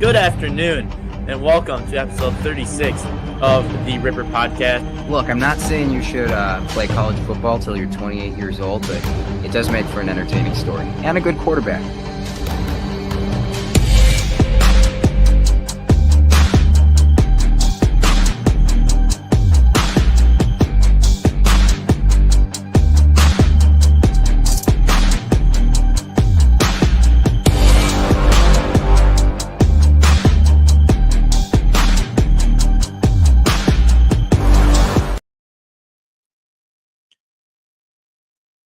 Good afternoon, and welcome to episode 36 of the Ripper Podcast. Look, I'm not saying you should play college football till you're 28 years old, but it does make for an entertaining story and a good quarterback.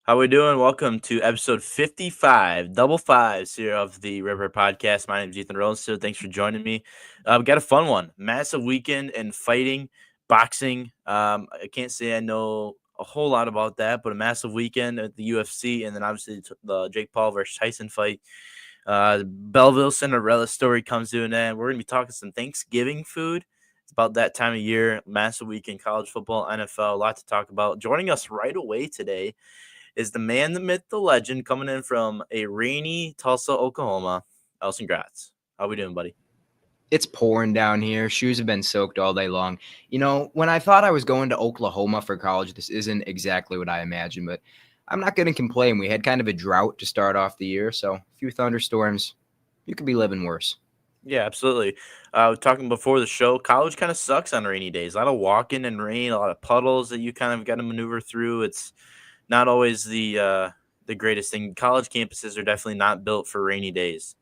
How we doing? Welcome to episode 55, double fives here of the Ripper Podcast. My name is Ethan Rollins. Thanks for joining me. We got a fun one. Massive weekend in fighting, boxing. I can't say I know a whole lot about that, but a massive weekend at the UFC, and then obviously the Jake Paul versus Tyson fight. Belleville Cinderella story comes to an end. We're going to be talking some Thanksgiving food. It's about that time of year. Massive weekend, college football, NFL, a lot to talk about. Joining us right away today is the man, the myth, the legend, coming in from a rainy Tulsa, Oklahoma, Elsen. How we doing, buddy? It's pouring down here. Shoes have been soaked all day long. You know, when I thought I was going to Oklahoma for college, this isn't exactly what I imagined, but I'm not going to complain. We had kind of a drought to start off the year, so a few thunderstorms. You could be living worse. Yeah, absolutely. Talking before the show, college kind of sucks on rainy days. A lot of walking and rain, a lot of puddles that you kind of got to maneuver through. It's not always the greatest thing. College campuses are definitely not built for rainy days.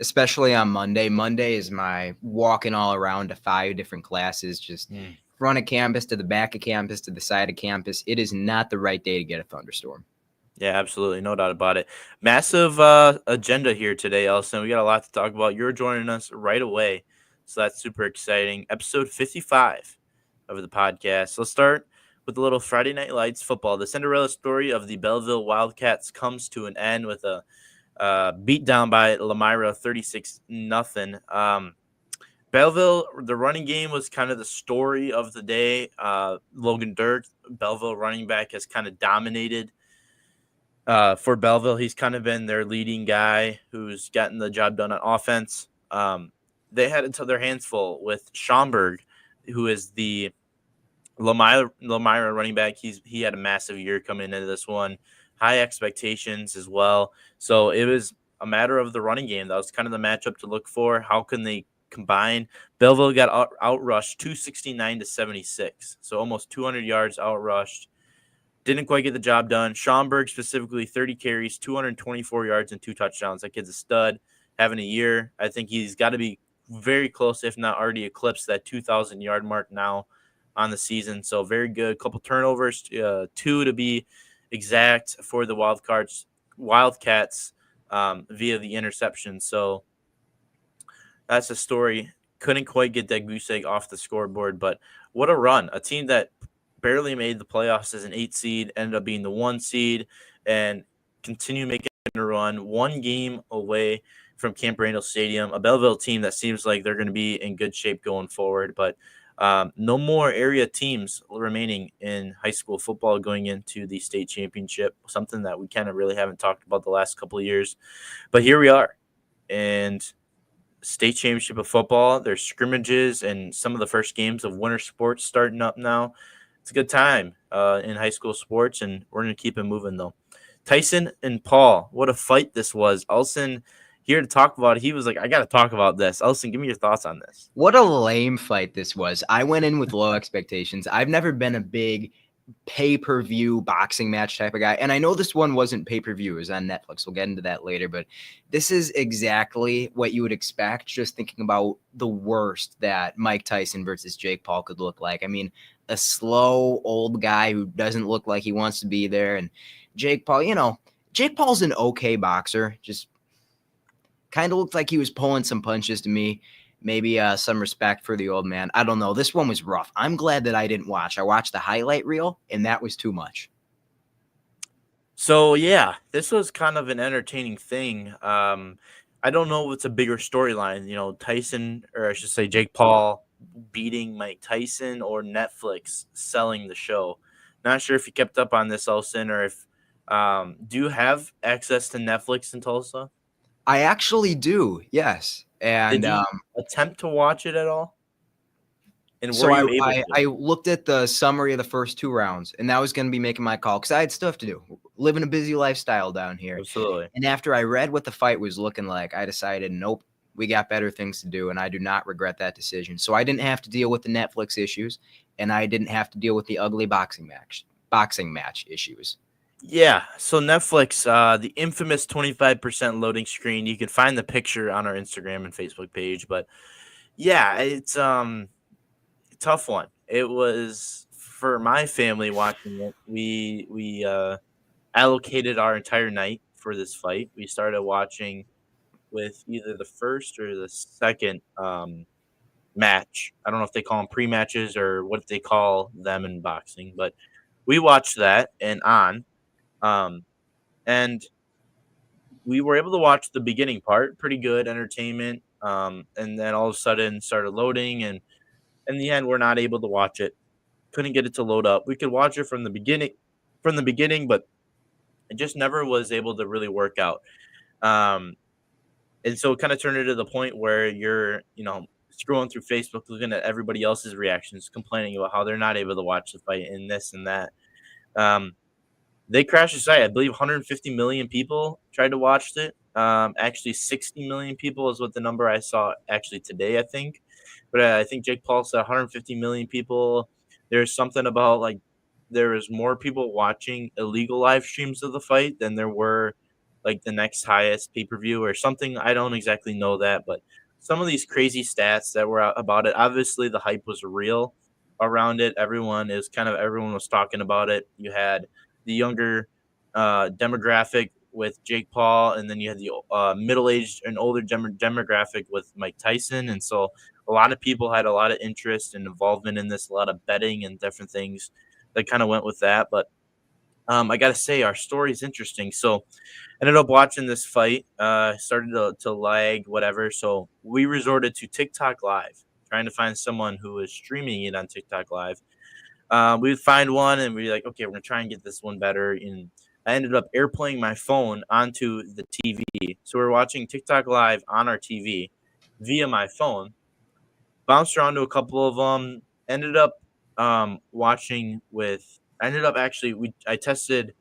Especially on Monday. Monday is my walking all around to 5 different classes, just front of campus to the back of campus to the side of campus. It is not the right day to get a thunderstorm. Yeah, absolutely. No doubt about it. Massive agenda here today, Elsen. We got a lot to talk about. You're joining us right away, so that's super exciting. Episode 55 of the podcast. Let's start with a little Friday Night Lights football. The Cinderella story of the Belleville Wildcats comes to an end with a beat down by Lamira 36-0. Belleville, the running game was kind of the story of the day. Logan Dirk, Belleville running back, has kind of dominated for Belleville. He's kind of been their leading guy who's gotten the job done on offense. They had until their hands full with Schomburg, who is the Lamira running back. He had a massive year coming into this one, high expectations as well. So it was a matter of the running game. That was kind of the matchup to look for. How can they combine? Belleville got outrushed 269-76, so almost 200 yards outrushed. Didn't quite get the job done. Schomburg specifically, 30 carries, 224 yards, and 2 touchdowns. That kid's a stud, having a year. I think he's got to be very close, if not already eclipsed that 2,000-yard mark now on the season. So very good. Couple turnovers, 2 to be exact, for the Wildcats via the interception. So that's the story. Couldn't quite get that goose egg off the scoreboard, but what a run. A team that barely made the playoffs as an 8 seed, ended up being the 1 seed, and continue making a run, 1 game away from Camp Randall Stadium. A Belleville team that seems like they're going to be in good shape going forward, but no more area teams remaining in high school football going into the state championship, something that we kind of really haven't talked about the last couple of years. But here we are, and state championship of football. There's scrimmages and some of the first games of winter sports starting up now. It's a good time in high school sports, and we're going to keep it moving, though. Tyson and Paul, what a fight this was. Elsen here to talk about it. He was like, I got to talk about this. Elsen, give me your thoughts on this. What a lame fight this was. I went in with low expectations. I've never been a big pay-per-view boxing match type of guy. And I know this one wasn't pay-per-view. It was on Netflix. We'll get into that later. But this is exactly what you would expect, just thinking about the worst that Mike Tyson versus Jake Paul could look like. I mean, a slow old guy who doesn't look like he wants to be there. And Jake Paul, Jake Paul's an okay boxer. Just kind of looked like he was pulling some punches to me. Maybe some respect for the old man. I don't know. This one was rough. I'm glad that I didn't watch. I watched the highlight reel, and that was too much. So, yeah, this was kind of an entertaining thing. I don't know what's a bigger storyline, Tyson, or I should say Jake Paul beating Mike Tyson, or Netflix selling the show. Not sure if you kept up on this, Elsen, or if do you have access to Netflix in Tulsa? I actually do, yes. And Did you attempt to watch it at all? And were so you able I to? looked at the summary of the first 2 rounds, and that was going to be making my call because I had stuff to do, living a busy lifestyle down here. Absolutely. And after I read what the fight was looking like, I decided, nope, we got better things to do, and I do not regret that decision. So I didn't have to deal with the Netflix issues, and I didn't have to deal with the ugly boxing match issues. Yeah. So Netflix, the infamous 25% loading screen. You can find the picture on our Instagram and Facebook page. But yeah, it's a tough one. It was for my family watching it. We allocated our entire night for this fight. We started watching with either the first or the second match. I don't know if they call them pre-matches or what they call them in boxing, but we watched that and on. Um, and we were able to watch the beginning part, pretty good entertainment. And then all of a sudden started loading, and in the end, we're not able to watch it. Couldn't get it to load up. We could watch it from the beginning, but it just never was able to really work out. Um, and so it kind of turned into the point where you're, scrolling through Facebook, looking at everybody else's reactions, complaining about how they're not able to watch the fight and this and that. Um, They crashed the site. I believe 150 million people tried to watch it. Actually, 60 million people is what the number I saw actually today, I think. But I think Jake Paul said 150 million people. There's something about like there was more people watching illegal live streams of the fight than there were like the next highest pay per view or something. I don't exactly know that, but some of these crazy stats that were out about it. Obviously, the hype was real around it. Everyone was talking about it. You had the younger demographic with Jake Paul, and then you had the middle-aged and older demographic with Mike Tyson, and so a lot of people had a lot of interest and involvement in this, a lot of betting and different things that kind of went with that. But I got to say, our story is interesting. So ended up watching this fight, started to lag, whatever. So we resorted to TikTok Live, trying to find someone who was streaming it on TikTok Live. We would find one and we'd be like, okay, we're gonna try and get this one better. And I ended up airplaying my phone onto the TV. So we're watching TikTok Live on our TV via my phone. Bounced around to a couple of them. Ended up watching with. I ended up actually. I tested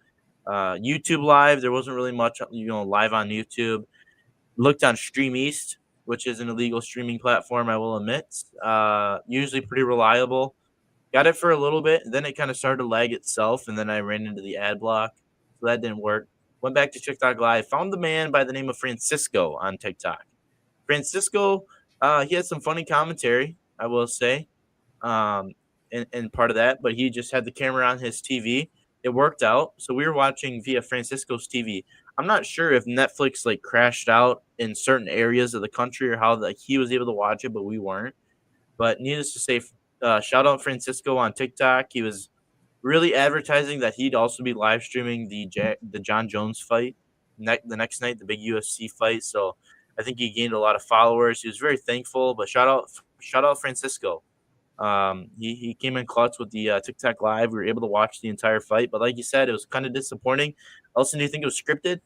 YouTube Live. There wasn't really much, live on YouTube. Looked on Stream East, which is an illegal streaming platform. I will admit. Usually pretty reliable. Got it for a little bit, then it kind of started to lag itself, and then I ran into the ad block, so that didn't work. Went back to TikTok Live, found the man by the name of Francisco on TikTok. Francisco, he had some funny commentary, I will say, and part of that, but he just had the camera on his TV. It worked out, so we were watching via Francisco's TV. I'm not sure if Netflix like crashed out in certain areas of the country or how like he was able to watch it, but we weren't. But needless to say, shout out Francisco on TikTok. He was really advertising that he'd also be live streaming the John Jones fight the next night, the big UFC fight. So I think he gained a lot of followers. He was very thankful. But shout out Francisco. He came in clutch with the TikTok live. We were able to watch the entire fight. But like you said, it was kind of disappointing. Elson, do you think it was scripted?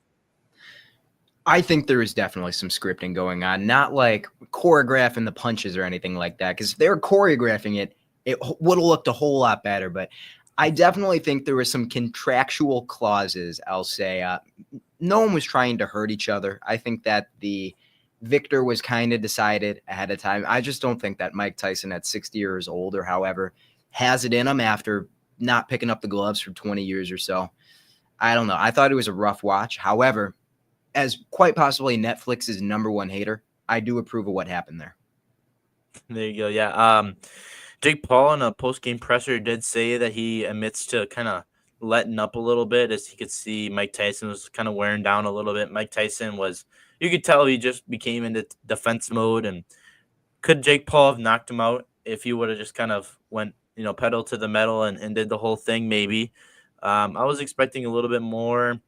I think there is definitely some scripting going on, not like choreographing the punches or anything like that. Because if they were choreographing it, it would have looked a whole lot better. But I definitely think there were some contractual clauses. I'll say no one was trying to hurt each other. I think that the victor was kind of decided ahead of time. I just don't think that Mike Tyson at 60 years old or however has it in him after not picking up the gloves for 20 years or so. I don't know. I thought it was a rough watch. However, as quite possibly Netflix's number one hater, I do approve of what happened there. There you go. Yeah. Jake Paul in a post game presser did say that he admits to kind of letting up a little bit as he could see Mike Tyson was kind of wearing down a little bit. Mike Tyson was, you could tell he just became into defense mode. And could Jake Paul have knocked him out if he would have just kind of went, pedal to the metal and did the whole thing? Maybe. I was expecting a little bit more.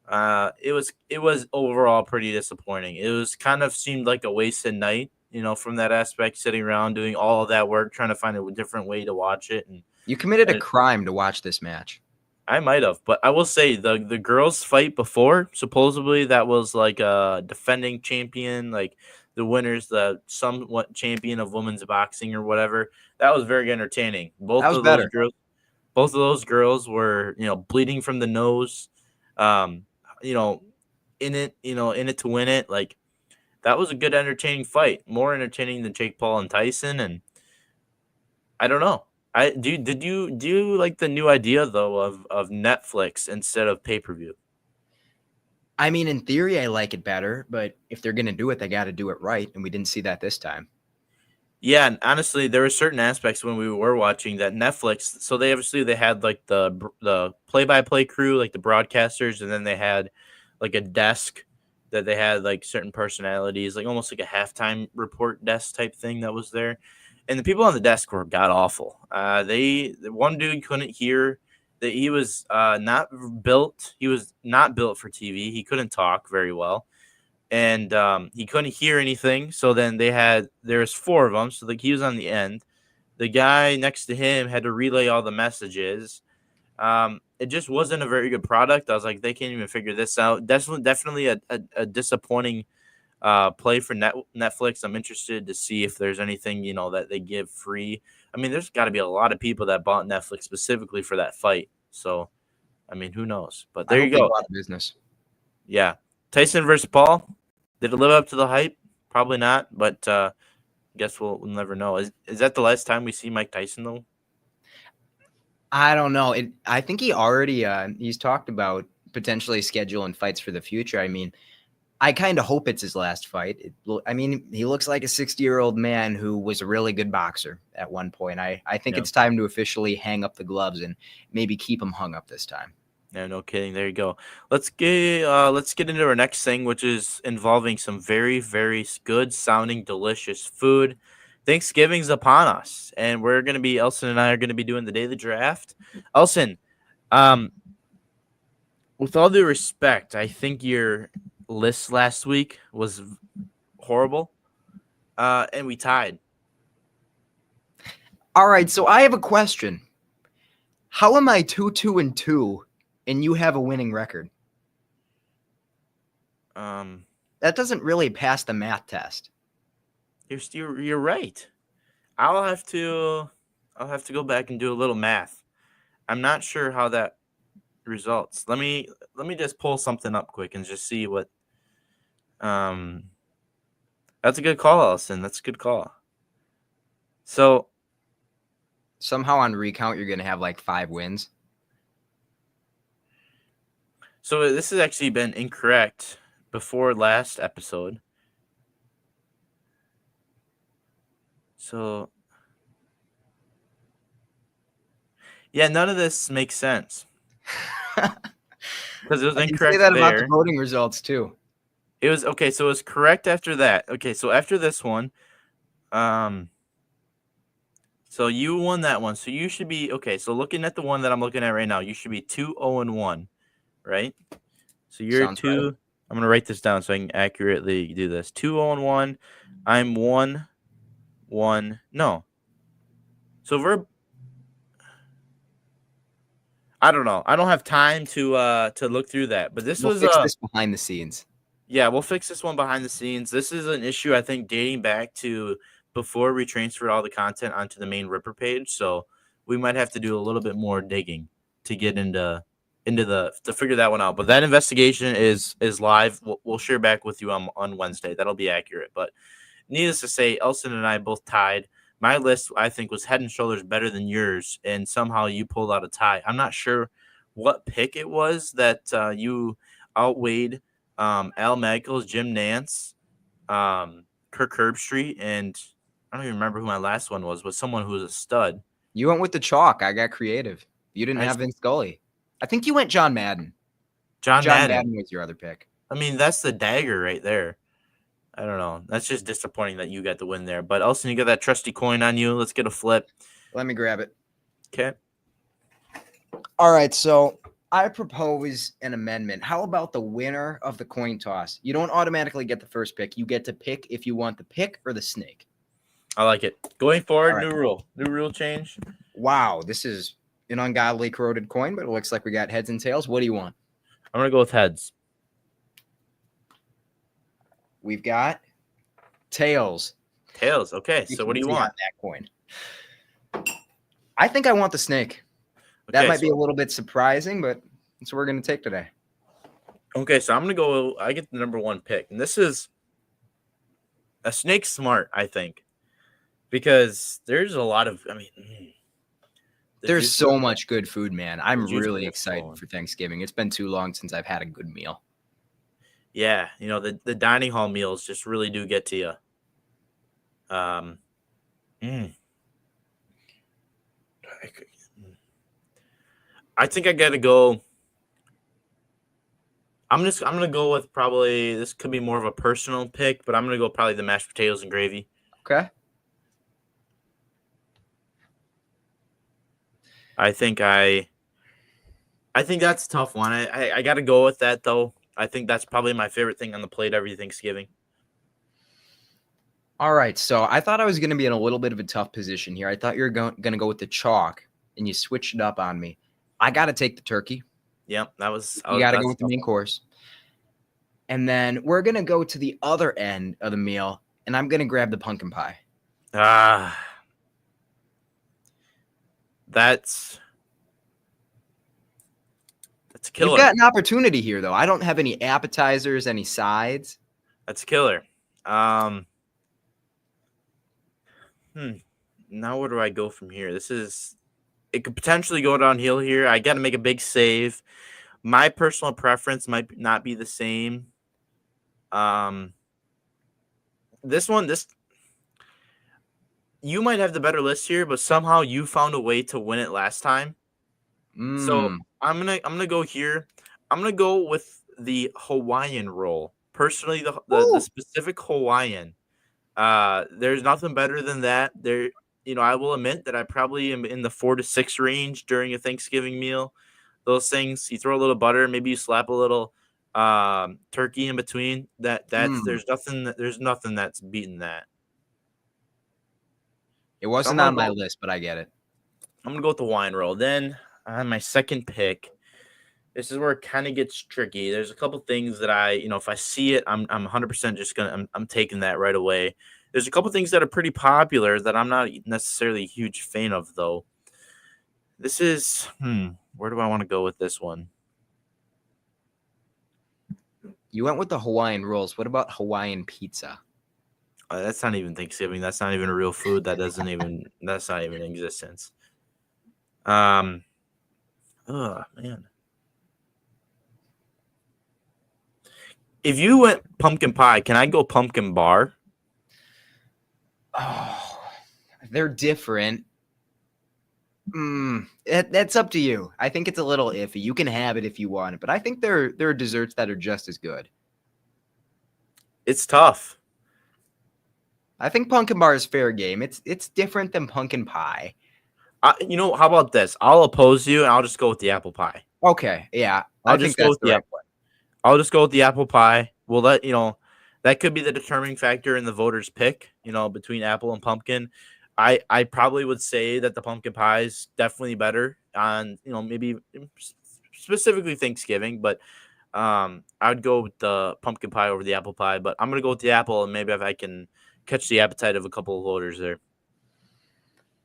It was overall pretty disappointing. It was kind of seemed like a wasted night, from that aspect, sitting around doing all of that work, trying to find a different way to watch it. And you committed a crime to watch this match. I might have, but I will say the girls' fight before, supposedly that was like a defending champion, like the winners, the somewhat champion of women's boxing or whatever. That was very entertaining. That was better. Both of those girls were, bleeding from the nose, um, you know, in it to win it. Like that was a good, entertaining fight, more entertaining than Jake Paul and Tyson. And I don't know. Do you like the new idea though of Netflix instead of pay per view? I mean, in theory, I like it better, but if they're going to do it, they got to do it right. And we didn't see that this time. Yeah, and honestly, there were certain aspects when we were watching that Netflix. So they had like the play by play crew, like the broadcasters, and then they had like a desk that they had like certain personalities, like almost like a halftime report desk type thing that was there. And the people on the desk were god awful. The one dude couldn't hear that he was not built. He was not built for TV. He couldn't talk very well, and he couldn't hear anything. So then there's four of them. So like he was on the end. The guy next to him had to relay all the messages. It just wasn't a very good product. I was like, they can't even figure this out. Definitely a disappointing play for Netflix. I'm interested to see if there's anything that they give free. I mean, there's got to be a lot of people that bought Netflix specifically for that fight. So, I mean, who knows? But there you go. A lot of business. Yeah, Tyson versus Paul. Did it live up to the hype? Probably not. But guess we'll never know. Is that the last time we see Mike Tyson though? I don't know. I think he already he's talked about potentially scheduling fights for the future. I mean, I kind of hope it's his last fight. He looks like a 60-year-old man who was a really good boxer at one point. I think It's time to officially hang up the gloves and maybe keep him hung up this time. Yeah, no kidding. There you go. Let's get into our next thing, which is involving some very, very good sounding, delicious food. Thanksgiving's upon us, and Elsen and I are gonna be doing the daily draft. Elsen, with all due respect, I think your list last week was horrible, and we tied. All right, so I have a question. How am I 2-2-2, and you have a winning record? That doesn't really pass the math test. You're right. I'll have to go back and do a little math. I'm not sure how that results. Let me just pull something up quick and just see what. That's a good call, Elsen. That's a good call. So somehow on recount, you're gonna have like 5 wins. So this has actually been incorrect before last episode. So yeah, none of this makes sense because it was incorrect. Say that about the voting results too. It was okay. So it was correct after that. Okay, so after this one, so you won that one. So you should be okay. So looking at the one that I'm looking at right now, you should be 2-0-1, right? So you're Sounds 2. right. I'm gonna write this down so I can accurately do this. 2-0-1. I'm 1-1. No. So I don't know. I don't have time to look through that. But we'll fix this behind the scenes. Yeah, we'll fix this one behind the scenes. This is an issue I think dating back to before we transferred all the content onto the main Ripper page. So we might have to do a little bit more digging to get into to figure that one out. But that investigation is live. We'll share back with you on Wednesday. That'll be accurate. But needless to say, Elsen and I both tied. My list, I think, was head and shoulders better than yours, and somehow you pulled out a tie. I'm not sure what pick it was that you outweighed Al Michaels, Jim Nance, Kirk Herbstreit, and I don't even remember who my last one was, but someone who was a stud. You went with the chalk. I got creative. You didn't have Vince Scully. I think you went John Madden. John Madden was your other pick. I mean, that's the dagger right there. I don't know. That's just disappointing that you got the win there. But Elsen, you got that trusty coin on you. Let's get a flip. Let me grab it. Okay. All right. So I propose an amendment. How about the winner of the coin toss? You don't automatically get the first pick. You get to pick if you want the pick or the snake. I like it. Going forward, right. New rule change. Wow. This is an ungodly corroded coin, but it looks like we got heads and tails. What do you want? I'm going to go with heads. We've got Tails. Tails. Okay, so what do you 50-50 on want? that coin. I think I want the snake. That Okay, might be so a little bit surprising, but that's what we're going to take today. okay, so I'm gonna go. I get the number 1 pick, and this is a snake smart, I think, because there's a lot of. I mean, the There's juices so are much good food, man. the I'm juices really are excited flowing. for Thanksgiving. It's been too long since I've had a good meal. Yeah, the dining hall meals just really do get to you. Um, mm, I think I gotta go. I'm gonna go with probably this could be more of a personal pick, but I'm gonna go probably the mashed potatoes and gravy. Okay. I think that's a tough one. I got to go with that though. I think that's probably my favorite thing on the plate every Thanksgiving. All right. So I thought I was going to be in a little bit of a tough position here. I thought you were going to go with the chalk, and you switched it up on me. I got to take the turkey. Yep, You got to go that's with the tough main one. course. And then we're going to go to the other end of the meal, and I'm going to grab the pumpkin pie. Ah, that's a You've killer. got an opportunity here, though. I don't have any appetizers, any sides. That's a killer. Um, Now where do I go from here? It could potentially go downhill here. I got to make a big save. My personal preference might not be the same. Um, this you might have the better list here, but somehow you found a way to win it last time. So Mmm. I'm gonna go here. I'm gonna go with the Hawaiian roll. Personally, the Woo! specific Hawaiian. There's nothing better than that. I will admit that I probably am in the 4 to 6 range during a Thanksgiving meal. Those things, you throw a little butter, maybe you slap a little turkey in between. That's Mm. there's nothing that's beating that. It So wasn't on my list, but I get it. I'm gonna go with the wine roll. Then on my second pick, this is where it kind of gets tricky. There's a couple things that if I see it, I'm 100% just I'm taking that right away. There's a couple things that are pretty popular that I'm not necessarily a huge fan of though. This is where do I want to go with this one? You went with the Hawaiian rolls. What about Hawaiian pizza? That's not even Thanksgiving. That's not even a real food. That's not even in existence. Oh man. If you went pumpkin pie, can I go pumpkin bar? Oh, they're different. That's up to you. I think it's a little iffy. You can have it if you want it, but I think there are desserts that are just as good. It's tough. I think pumpkin bar is fair game. It's different than pumpkin pie. How about this? I'll oppose you, and I'll just go with the apple pie. Okay, yeah, I think that's the right play. I'll just go with the apple pie. We'll let that could be the determining factor in the voters' pick. Between apple and pumpkin. I probably would say that the pumpkin pie is definitely better on maybe specifically Thanksgiving, but I would go with the pumpkin pie over the apple pie. But I'm gonna go with the apple, and maybe if I can catch the appetite of a couple of voters there.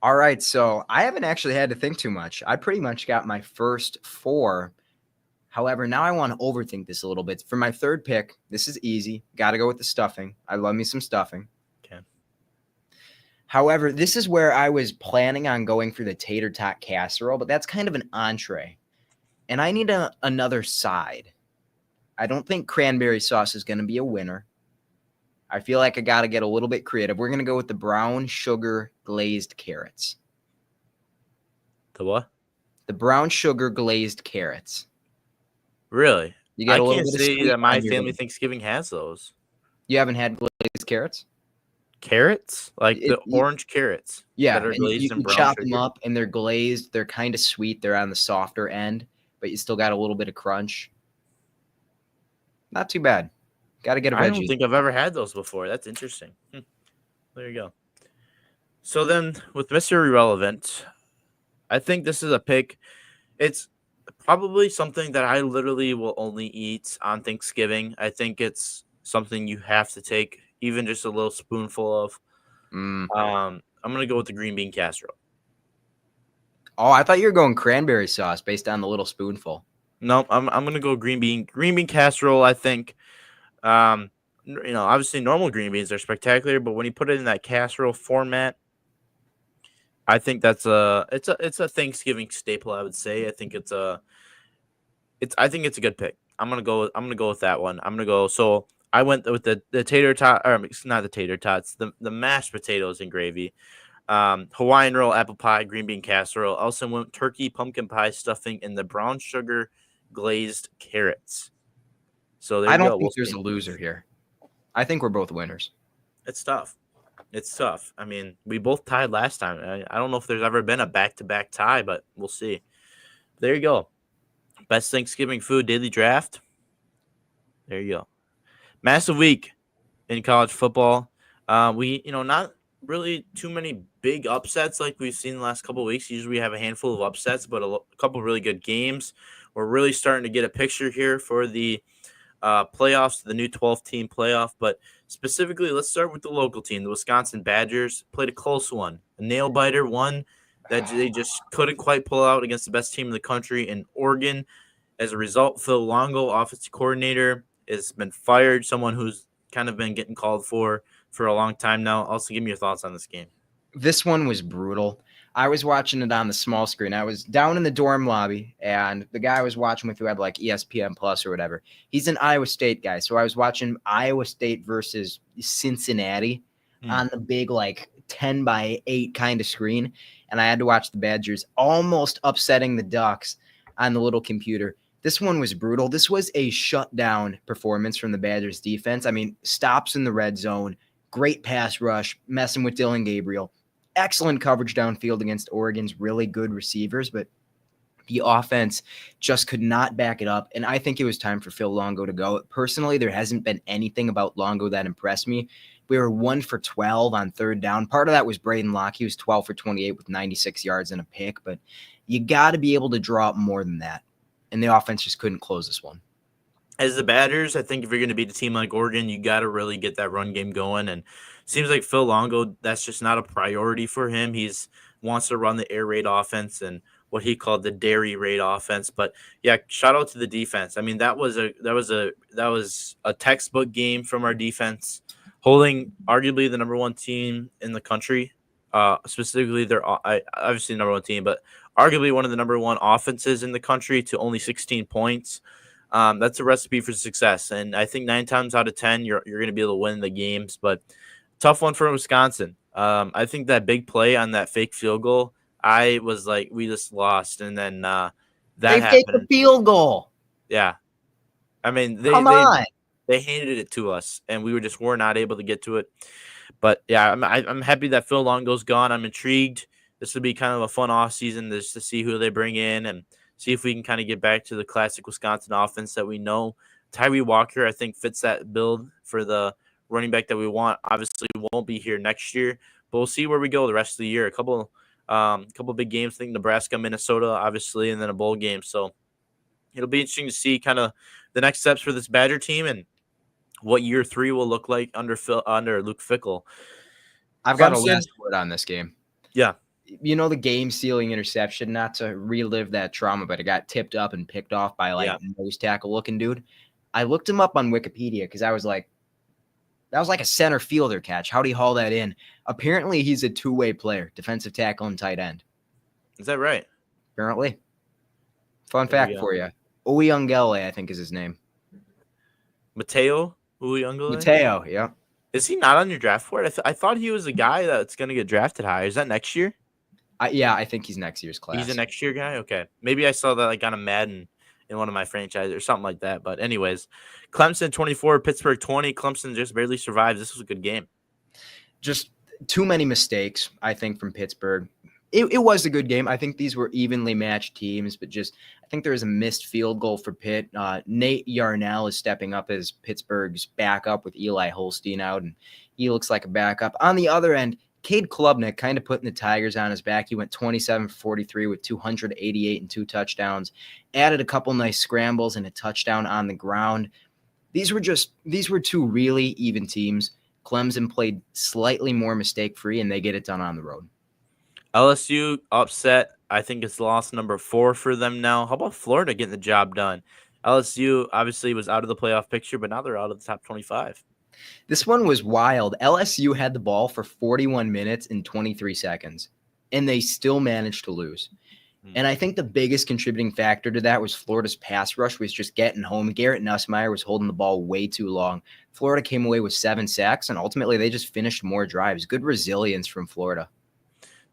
All right, so I haven't actually had to think too much. I pretty much got my first 4. However, now I want to overthink this a little bit. For my third pick, this is easy. Got to go with the stuffing. I love me some stuffing. Okay. However, this is where I was planning on going for the tater tot casserole, but that's kind of an entree. And I need another side. I don't think cranberry sauce is going to be a winner. I feel like I got to get a little bit creative. We're going to go with the brown sugar glazed carrots. The what? The brown sugar glazed carrots. Really? You get I a little can't bit of say sweet that my on your family bone. Thanksgiving has those. You haven't had glazed carrots? Carrots? Like the orange carrots Yeah, that are and glazed you in brown chop them sugar? up and they're glazed. They're kind of sweet. They're on the softer end, but you still got a little bit of crunch. Not too bad. Got to get a I don't veggie. think I've ever had those before. That's interesting. There you go. So then with Mr. Irrelevant, I think this is a pick. It's probably something that I literally will only eat on Thanksgiving. I think it's something you have to take even just a little spoonful of. I'm gonna go with the green bean casserole. Oh, I thought you were going cranberry sauce based on the little spoonful. No, I'm gonna go green bean casserole. I think, obviously normal green beans are spectacular, but when you put it in that casserole format, I think it's a Thanksgiving staple. I would say. I think it's a good pick. I'm gonna go with that one. I'm gonna go. So I went with the tater tot, or it's not the tater tots, the mashed potatoes and gravy. Hawaiian roll, apple pie, green bean casserole. Also went turkey, pumpkin pie stuffing, and the brown sugar glazed carrots. So there I you don't go. We'll think there's see. a loser here. I think we're both winners. It's tough. It's tough. I mean, we both tied last time. I don't know if there's ever been a back-to-back tie, but we'll see. There you go. Best Thanksgiving food daily draft. There you go. Massive week in college football. Not really too many big upsets like we've seen the last couple of weeks. Usually we have a handful of upsets, but a couple of really good games. We're really starting to get a picture here for the playoffs, the new 12-team playoff. But specifically, let's start with the local team. The Wisconsin Badgers played a close one, a nail biter, one that they just couldn't quite pull out against the best team in the country in Oregon. As a result, Phil Longo, offensive coordinator, has been fired, someone who's kind of been getting called for a long time now. Also, give me your thoughts on this game. This one was brutal. I was watching it on the small screen. I was down in the dorm lobby, and the guy I was watching with who had like ESPN Plus or whatever, he's an Iowa State guy. So I was watching Iowa State versus Cincinnati on the big like 10 by 8 kind of screen. And I had to watch the Badgers almost upsetting the Ducks on the little computer. This one was brutal. This was a shutdown performance from the Badgers defense. I mean, stops in the red zone, great pass rush, messing with Dylan Gabriel. Excellent coverage downfield against Oregon's really good receivers, but the offense just could not back it up. And I think it was time for Phil Longo to go. Personally, there hasn't been anything about Longo that impressed me. We were 1 for 12 on third down. Part of that was Braden Locke. He was 12 for 28 with 96 yards and a pick, but you got to be able to draw up more than that. And the offense just couldn't close this one. As the Badgers, I think if you're going to beat a team like Oregon, you got to really get that run game going. And seems like Phil Longo, that's just not a priority for him. He's wants to run the air raid offense and what he called the dairy raid offense. But yeah, shout out to the defense. I mean, that was a textbook game from our defense, holding arguably the number one team in the country. Specifically, they're obviously the number one team, but arguably one of the number one offenses in the country to only 16 points. That's a recipe for success. And I think 9 times out of 10, you're going to be able to win the games. But tough one for Wisconsin. I think that big play on that fake field goal, I was like, we just lost. And then that they happened. Faked the field goal. Yeah. I mean, Come on. They handed it to us, and we were not able to get to it. But yeah, I'm happy that Phil Longo's gone. I'm intrigued. This will be kind of a fun off season just to see who they bring in and see if we can kind of get back to the classic Wisconsin offense that we know. Tyree Walker, I think, fits that build for the running back that we want. Obviously, won't be here next year, but we'll see where we go the rest of the year. A couple big games. I think Nebraska, Minnesota, obviously, and then a bowl game. So it'll be interesting to see kind of the next steps for this Badger team and what year 3 will look like under Luke Fickell. I've got a last word on this game. Yeah. You know, the game-sealing interception, not to relive that trauma, but it got tipped up and picked off by, nose tackle-looking dude. I looked him up on Wikipedia because I was like, that was like a center fielder catch. How'd he haul that in? Apparently, he's a two-way player, defensive tackle and tight end. Is that right? Apparently. Fun fact for you. Uyungele, I think is his name. Mateo Uyungele? Mateo, yeah. Is he not on your draft board? I thought he was a guy that's going to get drafted high. Is that next year? I think he's next year's class. He's a next year guy? Okay. Maybe I saw that like on a Madden in one of my franchises or something like that. But anyways, Clemson 24, Pittsburgh 20. Clemson just barely survived. This was a good game. Just too many mistakes, I think, from Pittsburgh. It was a good game. I think these were evenly matched teams, but I think there was a missed field goal for Pitt. Nate Yarnell is stepping up as Pittsburgh's backup with Eli Holstein out, and he looks like a backup. On the other end, Cade Klubnik kind of putting the Tigers on his back. He went 27 for 43 with 288 and 2 touchdowns, added a couple nice scrambles and a touchdown on the ground. These were two really even teams. Clemson played slightly more mistake-free, and they get it done on the road. LSU upset. I think it's loss number 4 for them now. How about Florida getting the job done? LSU obviously was out of the playoff picture, but now they're out of the top 25. This one was wild. LSU had the ball for 41 minutes and 23 seconds, and they still managed to lose. And I think the biggest contributing factor to that was Florida's pass rush was just getting home. Garrett Nussmeier was holding the ball way too long. Florida came away with 7 sacks, and ultimately they just finished more drives. Good resilience from Florida.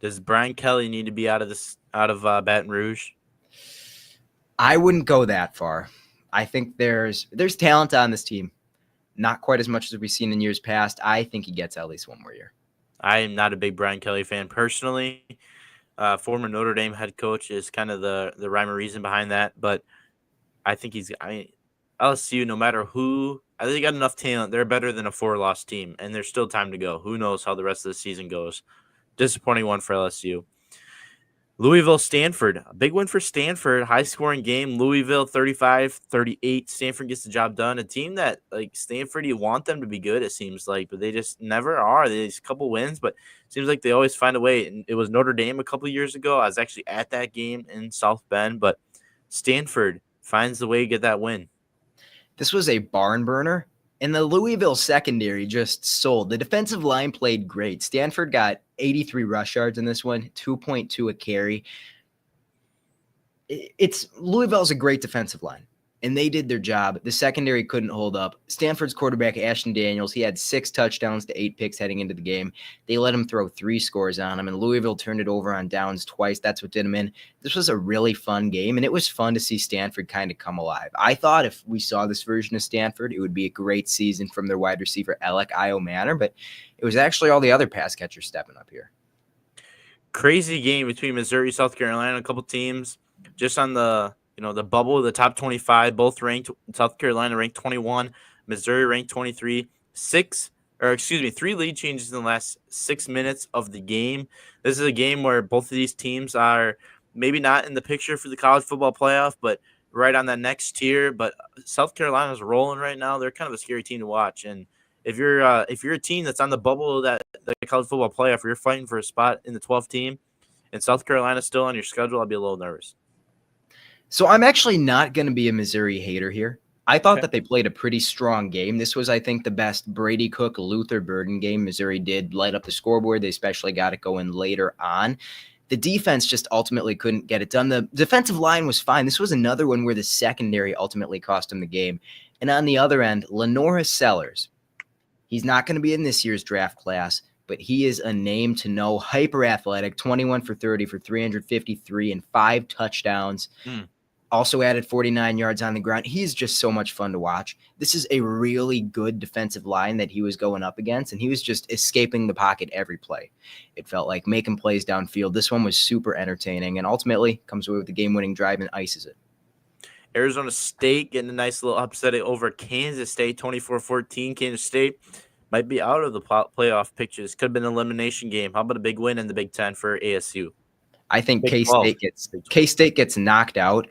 Does Brian Kelly need to be out of Baton Rouge? I wouldn't go that far. I think there's talent on this team. Not quite as much as we've seen in years past. I think he gets at least one more year. I am not a big Brian Kelly fan personally. Former Notre Dame head coach is kind of the rhyme or reason behind that, but I think LSU, no matter who, I think they got enough talent. They're better than a 4-loss team, and there's still time to go. Who knows how the rest of the season goes? Disappointing one for LSU. Louisville, Stanford. A big win for Stanford. High-scoring game. Louisville 35-38. Stanford gets the job done. A team that, like Stanford, you want them to be good, it seems like, but they just never are. There's a couple wins, but it seems like they always find a way. And it was Notre Dame a couple years ago. I was actually at that game in South Bend, but Stanford finds the way to get that win. This was a barn burner, and the Louisville secondary just sold. The defensive line played great. Stanford got 83 rush yards in this one, 2.2 a carry. Louisville's a great defensive line, and they did their job. The secondary couldn't hold up. Stanford's quarterback, Ashton Daniels, he had 6 touchdowns to 8 picks heading into the game. They let him throw 3 scores on him, and Louisville turned it over on downs twice. That's what did him in. This was a really fun game, and it was fun to see Stanford kind of come alive. I thought if we saw this version of Stanford, it would be a great season from their wide receiver, Alec Io-Manor, but it was actually all the other pass catchers stepping up here. Crazy game between Missouri, South Carolina, a couple teams just on the bubble of the top 25, both ranked. South Carolina ranked 21, Missouri ranked 23. 3 lead changes in the last 6 minutes of the game. This is a game where both of these teams are maybe not in the picture for the college football playoff, but right on that next tier. But South Carolina's rolling right now. They're kind of a scary team to watch. And if you're a team that's on the bubble of that the college football playoff, or you're fighting for a spot in the 12th team, and South Carolina's still on your schedule, I'd be a little nervous. So I'm actually not going to be a Missouri hater here. I thought that they played a pretty strong game. This was, I think, the best Brady Cook, Luther Burden game. Missouri did light up the scoreboard. They especially got it going later on. The defense just ultimately couldn't get it done. The defensive line was fine. This was another one where the secondary ultimately cost him the game. And on the other end, Lenora Sellers. He's not going to be in this year's draft class, but he is a name to know. Hyper athletic, 21 for 30 for 353 and 5 touchdowns. Also added 49 yards on the ground. He's just so much fun to watch. This is a really good defensive line that he was going up against, and he was just escaping the pocket every play. It felt like making plays downfield. This one was super entertaining, and ultimately comes away with the game-winning drive and ices it. Arizona State getting a nice little upset over Kansas State, 24-14. Kansas State might be out of the playoff picture. This could have been an elimination game. How about a big win in the Big Ten for ASU? I think K-State gets knocked out.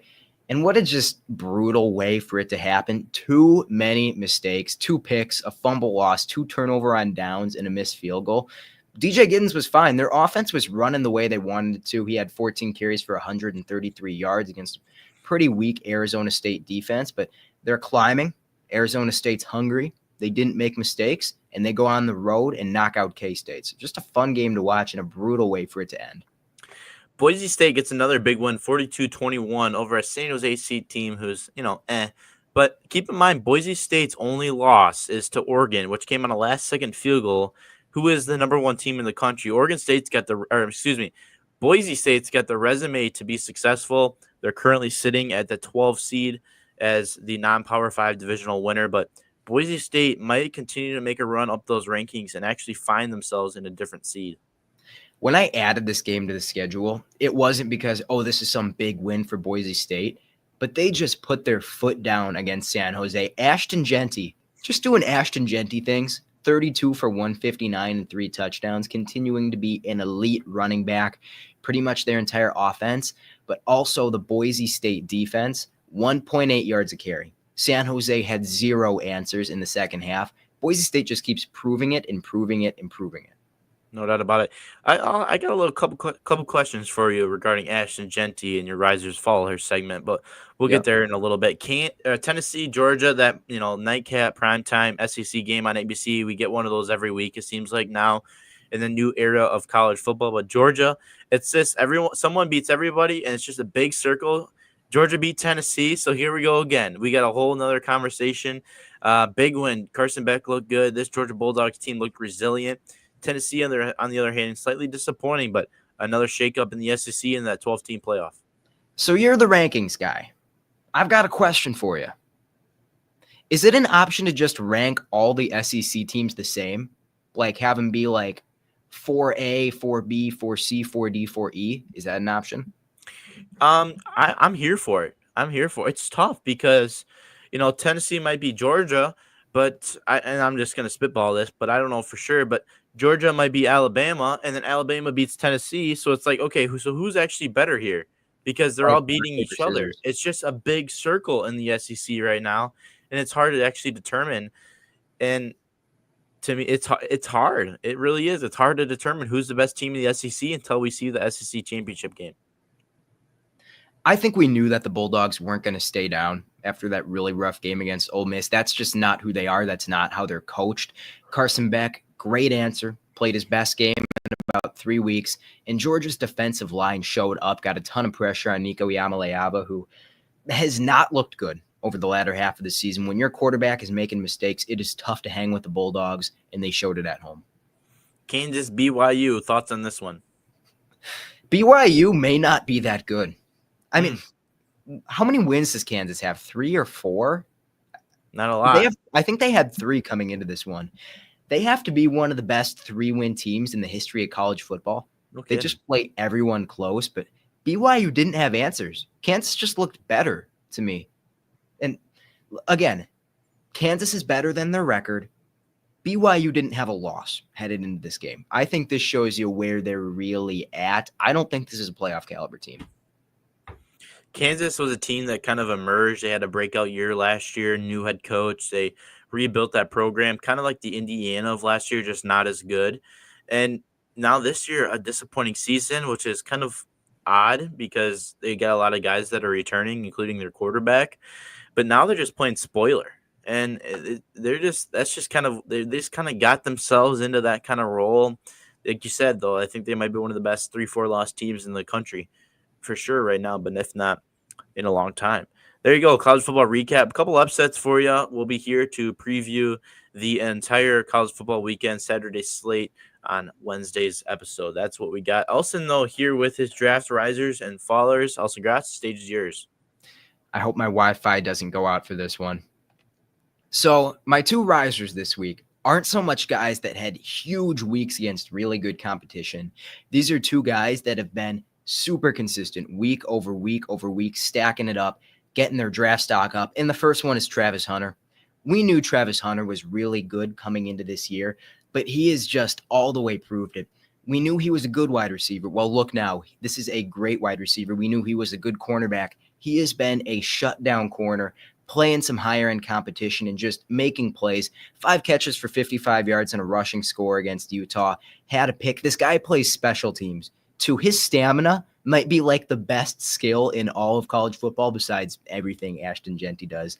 And what a just brutal way for it to happen. Too many mistakes, 2 picks, a fumble loss, 2 turnover on downs, and a missed field goal. DJ Giddens was fine. Their offense was running the way they wanted it to. He had 14 carries for 133 yards against pretty weak Arizona State defense, but they're climbing. Arizona State's hungry. They didn't make mistakes, and they go on the road and knock out K-State. So just a fun game to watch and a brutal way for it to end. Boise State gets another big win, 42-21 over a San Jose State team who's, But keep in mind, Boise State's only loss is to Oregon, which came on a last-second field goal, who is the number 1 team in the country. Boise State's got the resume to be successful. They're currently sitting at the 12 seed as the non-Power 5 divisional winner, but Boise State might continue to make a run up those rankings and actually find themselves in a different seed. When I added this game to the schedule, it wasn't because, this is some big win for Boise State, but they just put their foot down against San Jose. Ashton Jeanty, just doing Ashton Jeanty things, 32 for 159 and 3 touchdowns, continuing to be an elite running back, pretty much their entire offense, but also the Boise State defense, 1.8 yards a carry. San Jose had 0 answers in the second half. Boise State just keeps proving it and proving it and proving it. No doubt about it. I got a little couple questions for you regarding Ashton Genty and your Risers Follow Her segment, but we'll get Yep. there in a little bit. Tennessee, Georgia, that nightcap primetime SEC game on ABC. We get one of those every week. It seems like now in the new era of college football. But Georgia, it's just someone beats everybody, and it's just a big circle. Georgia beat Tennessee, so here we go again. We got a whole nother conversation. Big win. Carson Beck looked good. This Georgia Bulldogs team looked resilient. Tennessee, on the other hand, slightly disappointing, but another shakeup in the SEC in that 12-team playoff. So you're the rankings guy. I've got a question for you. Is it an option to just rank all the SEC teams the same? Like have them be like 4A, 4B, 4C, 4D, 4E? Is that an option? I'm here for it. It's tough because, Tennessee might be Georgia, but I'm just going to spitball this, but I don't know for sure, but Georgia might be Alabama, and then Alabama beats Tennessee. So it's like, okay, who's actually better here? Because they're all beating each other. It's just a big circle in the SEC right now, and it's hard to actually determine. And to me, it's hard. It really is. It's hard to determine who's the best team in the SEC until we see the SEC championship game. I think we knew that the Bulldogs weren't going to stay down after that really rough game against Ole Miss. That's just not who they are. That's not how they're coached. Carson Beck, great answer, played his best game in about 3 weeks, and Georgia's defensive line showed up, got a ton of pressure on Nico Yamaleava, who has not looked good over the latter half of the season. When your quarterback is making mistakes, it is tough to hang with the Bulldogs, and they showed it at home. Kansas, BYU, thoughts on this one? BYU may not be that good. I mean, how many wins does Kansas have? 3 or 4? Not a lot. I think they had 3 coming into this one. They have to be one of the best 3-win teams in the history of college football. They just play everyone close, but BYU didn't have answers. Kansas just looked better to me. And again, Kansas is better than their record. BYU didn't have a loss headed into this game. I think this shows you where they're really at. I don't think this is a playoff caliber team. Kansas was a team that kind of emerged. They had a breakout year last year, new head coach. They rebuilt that program, kind of like the Indiana of last year, just not as good. And now this year, a disappointing season, which is kind of odd because they got a lot of guys that are returning, including their quarterback. But now they're just playing spoiler. And they just kind of got themselves into that kind of role. Like you said, though, I think they might be one of the best 3-4 loss teams in the country for sure right now, but if not, in a long time. There you go, college football recap. A couple upsets for you. We'll be here to preview the entire college football weekend, Saturday slate on Wednesday's episode. That's what we got. Elsen, though, here with his draft risers and followers. Elsen Gratz, stage is yours. I hope my Wi-Fi doesn't go out for this one. So my 2 risers this week aren't so much guys that had huge weeks against really good competition. These are 2 guys that have been super consistent week over week over week, stacking it up, getting their draft stock up. And the first one is Travis Hunter. We knew Travis Hunter was really good coming into this year, but he has just all the way proved it. We knew he was a good wide receiver. Well, look now, this is a great wide receiver. We knew he was a good cornerback. He has been a shutdown corner, playing some higher end competition and just making plays. 5 catches for 55 yards and a rushing score against Utah. Had a pick. This guy plays special teams. To his stamina might be like the best skill in all of college football besides everything Ashton Genty does.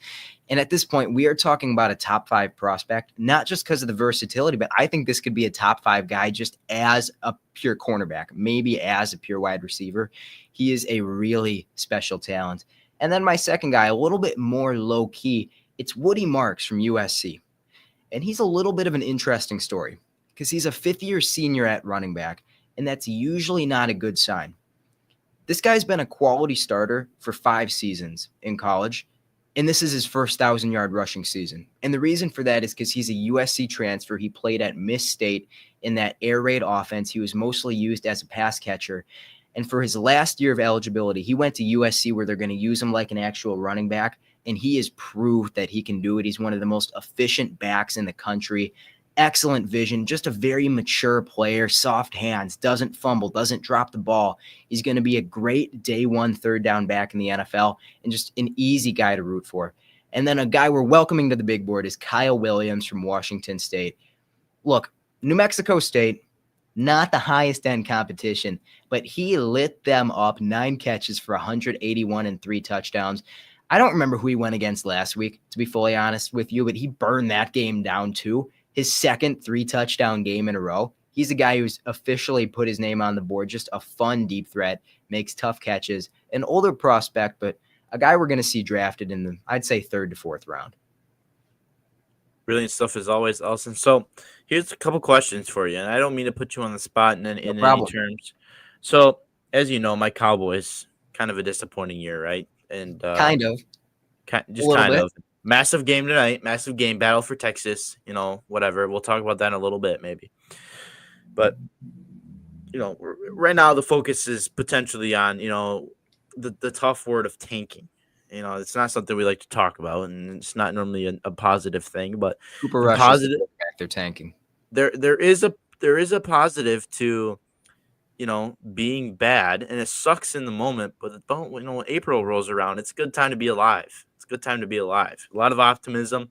And at this point, we are talking about a top 5 prospect, not just because of the versatility, but I think this could be a top 5 guy just as a pure cornerback, maybe as a pure wide receiver. He is a really special talent. And then my second guy, a little bit more low key, it's Woody Marks from USC. And he's a little bit of an interesting story because he's a 5th-year senior at running back, and that's usually not a good sign. This guy's been a quality starter for 5 seasons in college, and this is his first 1,000-yard rushing season. And the reason for that is because he's a USC transfer. He played at Miss State in that air raid offense. He was mostly used as a pass catcher. And for his last year of eligibility, he went to USC where they're going to use him like an actual running back, and he has proved that he can do it. He's one of the most efficient backs in the country. Excellent vision, just a very mature player, soft hands, doesn't fumble, doesn't drop the ball. He's going to be a great day 1 third down back in the NFL and just an easy guy to root for. And then a guy we're welcoming to the big board is Kyle Williams from Washington State. Look, New Mexico State, not the highest end competition, but he lit them up. 9 catches for 181 and 3 touchdowns. I don't remember who he went against last week, to be fully honest with you, but he burned that game down too. His second 3-touchdown game in a row. He's a guy who's officially put his name on the board. Just a fun deep threat, makes tough catches. An older prospect, but a guy we're going to see drafted in the, I'd say, 3rd to 4th round. Brilliant stuff as always, Elsen. So here's a couple questions for you, and I don't mean to put you on the spot in any terms. So as you know, my Cowboys, kind of a disappointing year, right? And kind of massive game tonight, massive game, battle for Texas, whatever. We'll talk about that in a little bit maybe. But right now the focus is potentially on the tough word of tanking. It's not something we like to talk about, and it's not normally a positive thing. But Cooper Rush positive, they're tanking. There is a positive to being bad, and it sucks in the moment. But when April rolls around, it's a good time to be alive. It's a good time to be alive. A lot of optimism.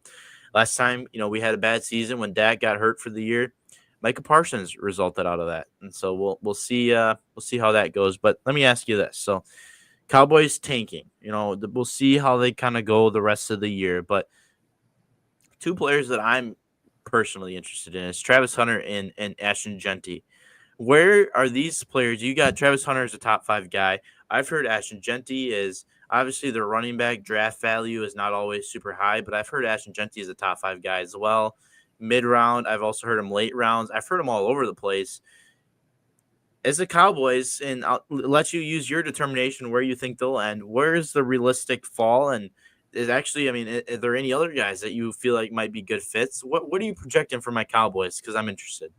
Last time we had a bad season when Dak got hurt for the year. Micah Parsons resulted out of that, and so we'll see how that goes. But let me ask you this: so Cowboys tanking, we'll see how they kind of go the rest of the year. But 2 players that I'm personally interested in is Travis Hunter and Ashton Jeanty. Where are these players? You got Travis Hunter as a top 5 guy. I've heard Ashton Jeanty is obviously their running back draft value is not always super high, but I've heard Ashton Jeanty is a top 5 guy as well. Mid-round, I've also heard him late rounds. I've heard him all over the place. As the Cowboys, and I'll let you use your determination where you think they'll end. Where is the realistic fall? And is actually, are there any other guys that you feel like might be good fits? What are you projecting for my Cowboys? Because I'm interested.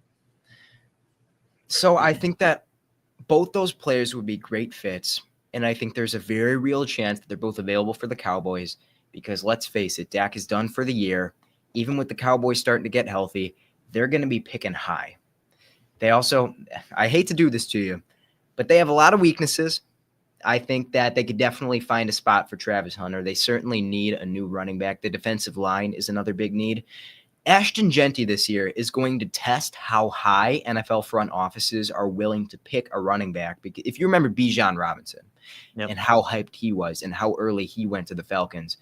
So I think that both those players would be great fits, and I think there's a very real chance that they're both available for the Cowboys because let's face it, Dak is done for the year. Even with the Cowboys starting to get healthy, they're going to be picking high. They also, I hate to do this to you, but they have a lot of weaknesses. I think that they could definitely find a spot for Travis Hunter. They certainly need a new running back. The defensive line is another big need. Ashton Jeanty this year is going to test how high NFL front offices are willing to pick a running back. Because if you remember Bijan Robinson and how hyped he was and how early he went to the Falcons,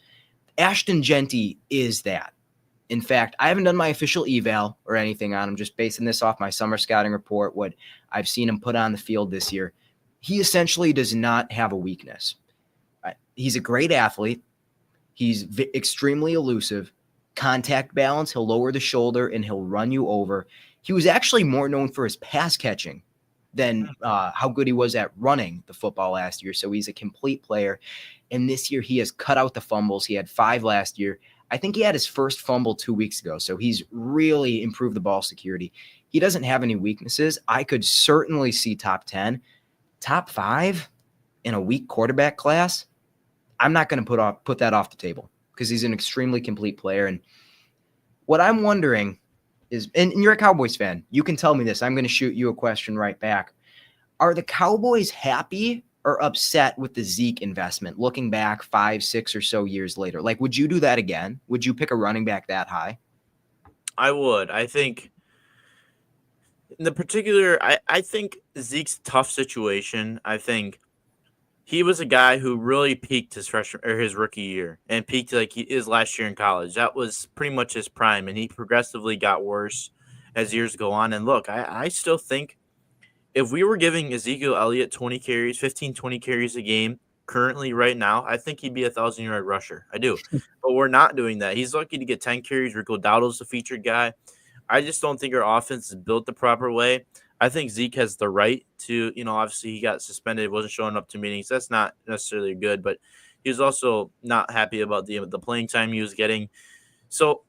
Ashton Jeanty is that. In fact, I haven't done my official eval or anything on him, just basing this off my summer scouting report, what I've seen him put on the field this year. He essentially does not have a weakness. He's a great athlete. He's extremely elusive. Contact balance, he'll lower the shoulder and he'll run you over. He was actually more known for his pass catching than how good he was at running the football last year. So he's a complete player. And this year he has cut out the fumbles. He had 5 last year. I think he had his first fumble 2 weeks ago. So he's really improved the ball security. He doesn't have any weaknesses. I could certainly see top 10, top 5 in a weak quarterback class. I'm not going to put that off the table because he's an extremely complete player. And what I'm wondering is, and you're a Cowboys fan, you can tell me this. I'm going to shoot you a question right back. Are the Cowboys happy or upset with the Zeke investment looking back 5, 6 or so years later? Like, would you do that again? Would you pick a running back that high? I would. I think in the particular, I think Zeke's tough situation. I think he was a guy who really peaked his freshman or his rookie year and peaked like he is last year in college. That was pretty much his prime, and he progressively got worse as years go on. And look, I still think if we were giving Ezekiel Elliott 20 carries, 15, 20 carries a game currently right now, I think he'd be a 1,000-yard rusher. I do. But we're not doing that. He's lucky to get 10 carries. Rico Dowdle's the featured guy. I just don't think our offense is built the proper way. I think Zeke has the right to, obviously he got suspended, wasn't showing up to meetings. That's not necessarily good, but he was also not happy about the playing time he was getting. So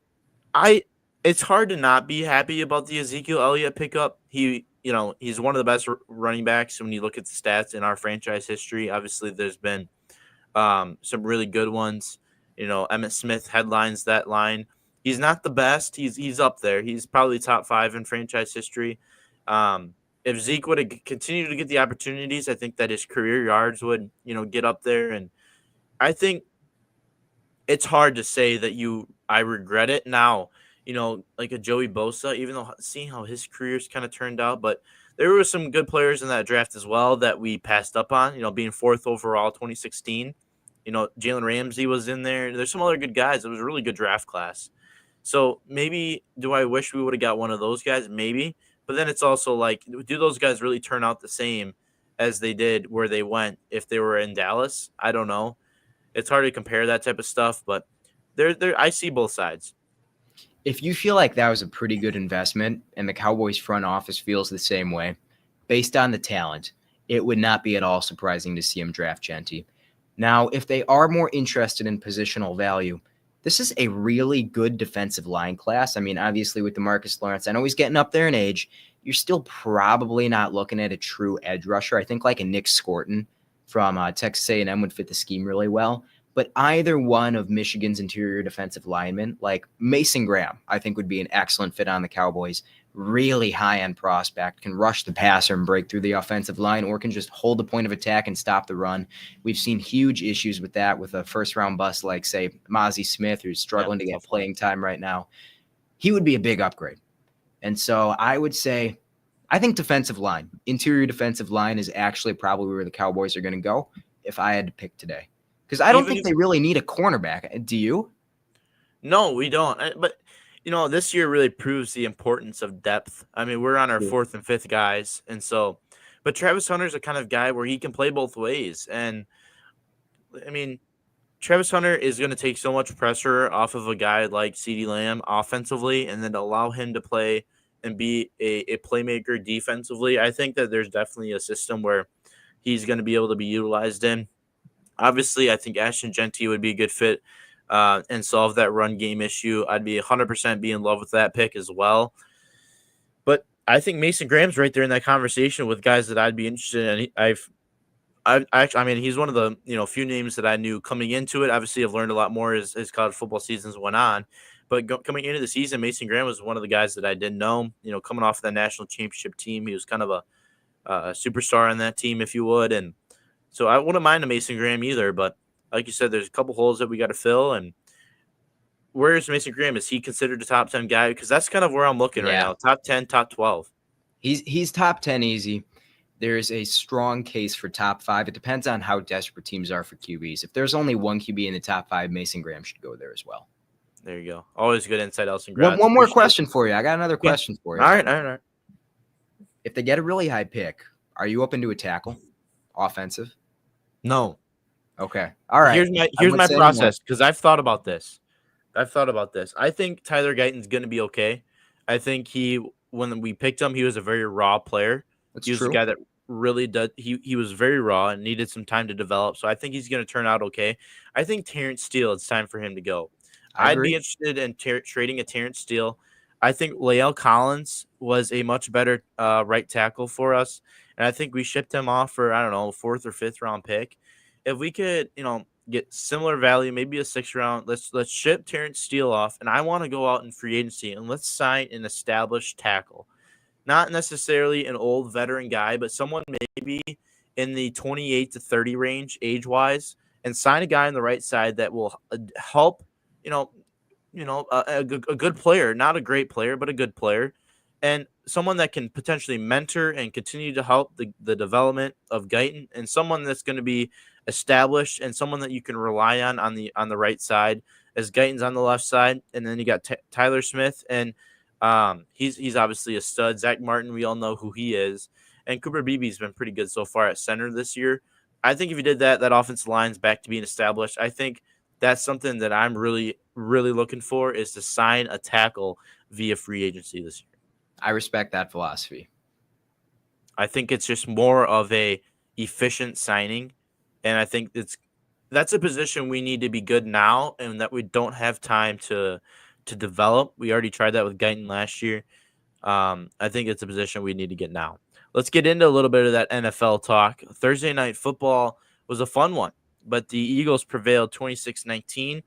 it's hard to not be happy about the Ezekiel Elliott pickup. He's one of the best running backs when you look at the stats in our franchise history. Obviously, there's been some really good ones. Emmitt Smith headlines that line. He's not the best. He's up there. He's probably top 5 in franchise history. If Zeke would have continued to get the opportunities, I think that his career yards would, get up there. And I think it's hard to say that I regret it now. Like a Joey Bosa, even though seeing how his career's kind of turned out, but there were some good players in that draft as well that we passed up on. Being fourth overall, 2016. Jalen Ramsey was in there. There's some other good guys. It was a really good draft class. So maybe do I wish we would have got one of those guys? Maybe, but then it's also like, do those guys really turn out the same as they did where they went if they were in Dallas? I don't know. It's hard to compare that type of stuff, but there I see both sides. If you feel like that was a pretty good investment and the Cowboys front office feels the same way, based on the talent, it would not be at all surprising to see him draft Genty. Now, if they are more interested in positional value, this is a really good defensive line class. I mean, obviously with DeMarcus Lawrence, I know he's getting up there in age. You're still probably not looking at a true edge rusher. I think like a Nick Scorton from Texas A&M would fit the scheme really well. But either one of Michigan's interior defensive linemen, like Mason Graham, I think would be an excellent fit on the Cowboys. Really high-end prospect, can rush the passer and break through the offensive line, or can just hold the point of attack and stop the run. We've seen huge issues with that with a first-round bust like, say, Mozzie Smith, who's struggling to get playing time right now. He would be a big upgrade. And so I would say, I think defensive line, interior defensive line is actually probably where the Cowboys are going to go if I had to pick today. Because I don't think they really need a cornerback. Do you? No, we don't. But, this year really proves the importance of depth. I mean, we're on our fourth and fifth guys. And so, but Travis Hunter's a kind of guy where he can play both ways. And, I mean, Travis Hunter is going to take so much pressure off of a guy like CeeDee Lamb offensively and then allow him to play and be a playmaker defensively. I think that there's definitely a system where he's going to be able to be utilized in. Obviously, I think Ashton Genty would be a good fit and solve that run game issue. I'd be 100% be in love with that pick as well. But I think Mason Graham's right there in that conversation with guys that I'd be interested in. I mean, he's one of the few names that I knew coming into it. Obviously, I've learned a lot more as college football seasons went on. But coming into the season, Mason Graham was one of the guys that I didn't know. Coming off that national championship team, he was kind of a superstar on that team, if you would. And so I wouldn't mind a Mason Graham either. But like you said, there's a couple holes that we got to fill. And where's Mason Graham? Is he considered a top 10 guy? Because that's kind of where I'm looking right now. Top 10, top 12. He's top 10 easy. There's a strong case for top 5. It depends on how desperate teams are for QBs. If there's only one QB in the top 5, Mason Graham should go there as well. There you go. Always good insight, Elsen. One more question for you. I got another question for you. All right. If they get a really high pick, are you open to a tackle? Offensive? No. Okay. All right. Here's my process, because I've thought about this. I think Tyler Guyton's going to be okay. I think when we picked him, he was a very raw player. That's he was true. a guy that really did. He was very raw and needed some time to develop. So I think he's going to turn out okay. I think Terrence Steele, it's time for him to go. I'd be interested in trading a Terrence Steele. I think Lael Collins was a much better right tackle for us. And I think we shipped him off for, I don't know, 4th or 5th round pick. If we could, get similar value, maybe a 6th round, let's ship Terrence Steele off. And I want to go out in free agency and let's sign an established tackle. Not necessarily an old veteran guy, but someone maybe in the 28 to 30 range age-wise, and sign a guy on the right side that will help, a good player, not a great player, but a good player, and someone that can potentially mentor and continue to help the development of Guyton, and someone that's going to be established and someone that you can rely on the right side, as Guyton's on the left side. And then you got Tyler Smith, and he's obviously a stud. Zach Martin, we all know who he is, and Cooper Beebe's been pretty good so far at center this year. I think if you did that offensive line's back to being established. I think that's something that I'm really, really looking for, is to sign a tackle via free agency this year. I respect that philosophy. I think it's just more of a efficient signing, and I think that's a position we need to be good now, and that we don't have time to develop. We already tried that with Guyton last year. I think it's a position we need to get now. Let's get into a little bit of that NFL talk. Thursday night football was a fun one, but the Eagles prevailed 26-18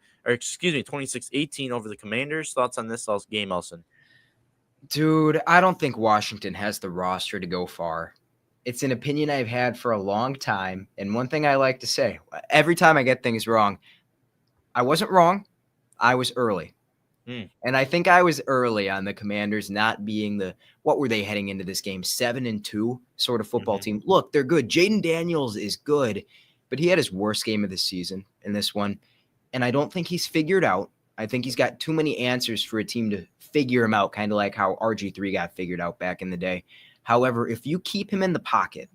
over the Commanders. Thoughts on this game, Elsen? Dude, I don't think Washington has the roster to go far. It's an opinion I've had for a long time, and one thing I like to say, every time I get things wrong, I wasn't wrong. I was early. Mm, And I think I was early on the Commanders not being the what were they heading into this game 7-2 sort of football hmm team. Look, they're good. Jaden Daniels is good, but he had his worst game of the season in this one, and I don't think he's figured out. I think he's got too many answers for a team to figure him out, kind of like how RG3 got figured out back in the day. However, if you keep him in the pocket,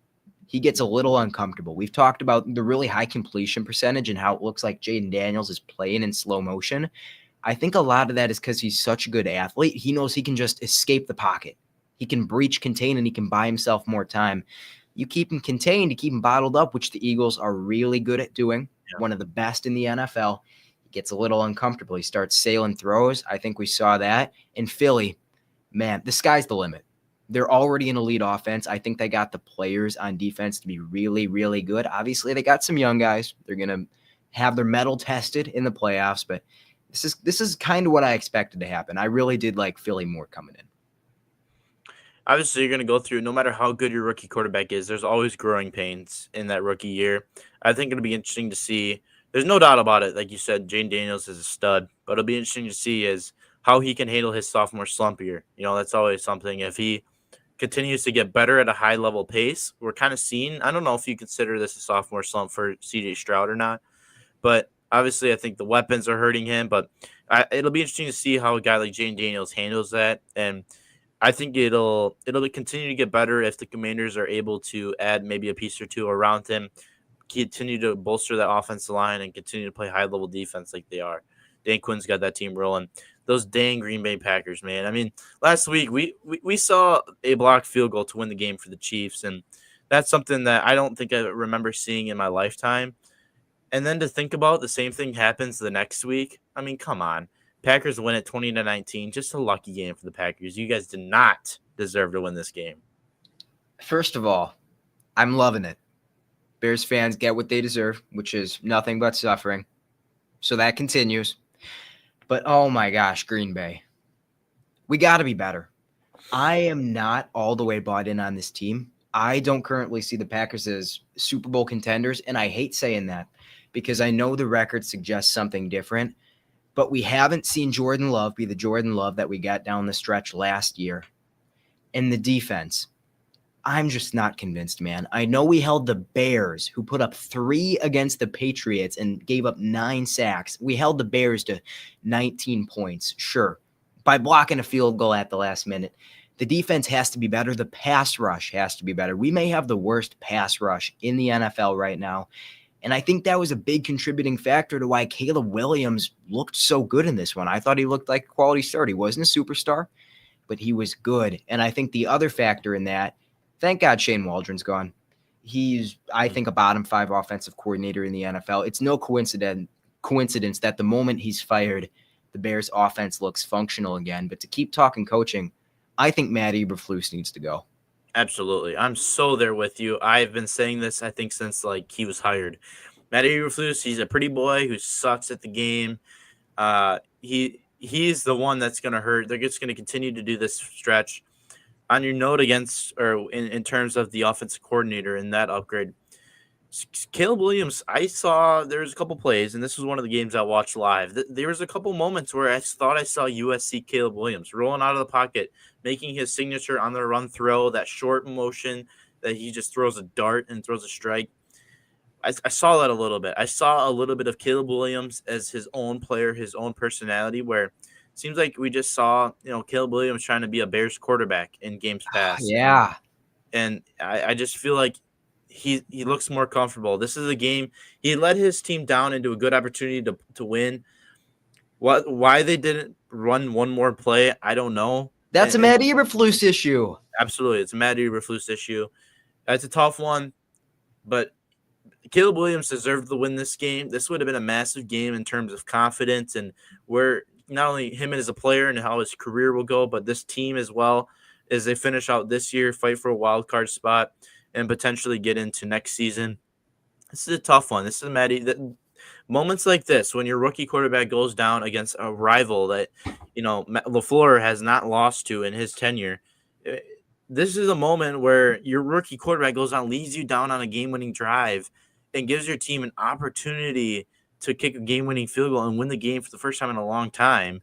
he gets a little uncomfortable. We've talked about the really high completion percentage and how it looks like Jaden Daniels is playing in slow motion. I think a lot of that is because he's such a good athlete. He knows he can just escape the pocket. He can breach contain and he can buy himself more time. You keep him contained, you keep him bottled up, which the Eagles are really good at doing, Yeah. one of the best in the NFL. He gets a little uncomfortable. He starts sailing throws. I think we saw that. In Philly, man, the sky's the limit. They're already an elite offense. I think they got the players on defense to be really, really good. Obviously, they got some young guys. They're going to have their mettle tested in the playoffs, but this is kind of what I expected to happen. I really did like Philly more coming in. Obviously, you're going to go through, no matter how good your rookie quarterback is, there's always growing pains in that rookie year. I think it'll be interesting to see. There's no doubt about it. Like you said, Jane Daniels is a stud, but it'll be interesting to see is how he can handle his sophomore slump year. That's always something. If he continues to get better at a high level pace, we're kind of seeing, I don't know if you consider this a sophomore slump for CJ Stroud or not, but obviously I think the weapons are hurting him, but it'll be interesting to see how a guy like Jane Daniels handles that. And I think it'll continue to get better if the Commanders are able to add maybe a piece or two around him, continue to bolster that offensive line, and continue to play high level defense like they are. Dan Quinn's got that team rolling. Those dang Green Bay Packers, man. I mean, last week we saw a blocked field goal to win the game for the Chiefs, and that's something that I don't think I remember seeing in my lifetime. And then to think about the same thing happens the next week. I mean, come on. Packers win it 20-19. Just a lucky game for the Packers. You guys did not deserve to win this game. First of all, I'm loving it. Bears fans get what they deserve, which is nothing but suffering. So that continues. But oh my gosh, Green Bay. We got to be better. I am not all the way bought in on this team. I don't currently see the Packers as Super Bowl contenders, and I hate saying that because I know the record suggests something different, but we haven't seen Jordan Love be the Jordan Love that we got down the stretch last year. And the defense, I'm just not convinced, man. I know we held the Bears, who put up 3 against the Patriots and gave up 9 sacks. We held the Bears to 19 points, sure, by blocking a field goal at the last minute. The defense has to be better. The pass rush has to be better. We may have the worst pass rush in the NFL right now. And I think that was a big contributing factor to why Caleb Williams looked so good in this one. I thought he looked like a quality start. He wasn't a superstar, but he was good. And I think the other factor in that, thank God Shane Waldron's gone. He's, I think, a bottom 5 offensive coordinator in the NFL. It's no coincidence that the moment he's fired, the Bears offense looks functional again. But to keep talking coaching, I think Matt Eberflus needs to go. Absolutely. I'm so there with you. I've been saying this, I think, since he was hired. Matt Eberflus, he's a pretty boy who sucks at the game. He's the one that's going to hurt. They're just going to continue to do this stretch. On your note against, or in terms of the offensive coordinator in that upgrade, Caleb Williams, I saw there was a couple plays, and this was one of the games I watched live. There was a couple moments where I thought I saw USC Caleb Williams rolling out of the pocket, making his signature on the run throw, that short motion that he just throws a dart and throws a strike. I saw that a little bit. I saw a little bit of Caleb Williams as his own player, his own personality, where it seems like we just saw, Caleb Williams trying to be a Bears quarterback in games past. Yeah. And I just feel like he looks more comfortable. This is a game. He led his team down into a good opportunity to win. Why they didn't run one more play, I don't know. That's a Matt Eberflus issue. Absolutely. It's a Matt Eberflus issue. It's a tough one, but Caleb Williams deserved to win this game. This would have been a massive game in terms of confidence and where not only him as a player and how his career will go, but this team as well as they finish out this year, fight for a wild card spot, and potentially get into next season. This is a tough one. This is moments like this when your rookie quarterback goes down against a rival that LaFleur has not lost to in his tenure. This is a moment where your rookie quarterback goes down, leads you down on a game-winning drive, and gives your team an opportunity to kick a game-winning field goal and win the game for the first time in a long time,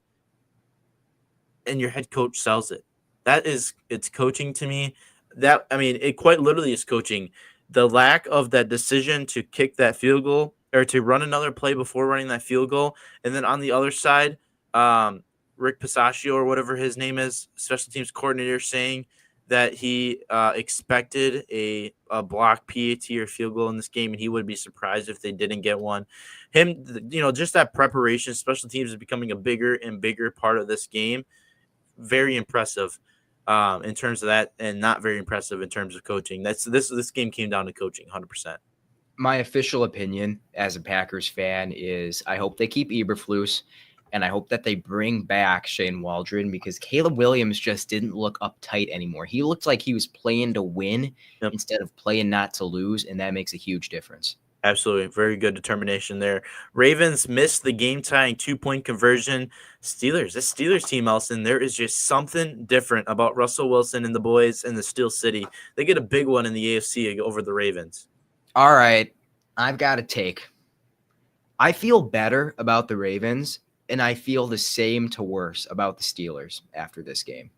and your head coach sells it. It's coaching to me. It quite literally is coaching. The lack of that decision to kick that field goal or to run another play before running that field goal, and then on the other side, Rick Pisaccio or whatever his name is, special teams coordinator, saying that he expected a block PAT or field goal in this game, and he would be surprised if they didn't get one. Just that preparation, special teams is becoming a bigger and bigger part of this game. Very impressive in terms of that, and not very impressive in terms of coaching. This game came down to coaching, 100%. My official opinion as a Packers fan is I hope they keep Eberflus, and I hope that they bring back Shane Waldron, because Caleb Williams just didn't look uptight anymore. He looked like he was playing to win instead of playing not to lose, and that makes a huge difference. Absolutely. Very good determination there. Ravens missed the game-tying 2-point conversion. This Steelers team, Elsen, there is just something different about Russell Wilson and the boys in the Steel City. They get a big one in the AFC over the Ravens. All right. I've got a take. I feel better about the Ravens, and I feel the same to worse about the Steelers after this game.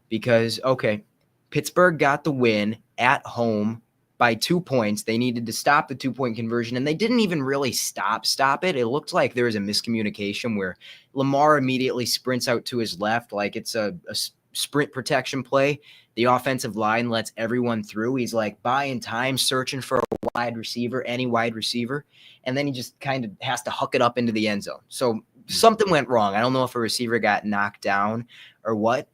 Because, okay, Pittsburgh got the win at home by 2 points. They needed to stop the 2-point conversion, and they didn't even really stop it. It looked like there was a miscommunication where Lamar immediately sprints out to his left like it's a sprint protection play. The offensive line lets everyone through. He's like buying time, searching for a wide receiver, any wide receiver, and then he just kind of has to huck it up into the end zone. So something went wrong. I don't know if a receiver got knocked down or what,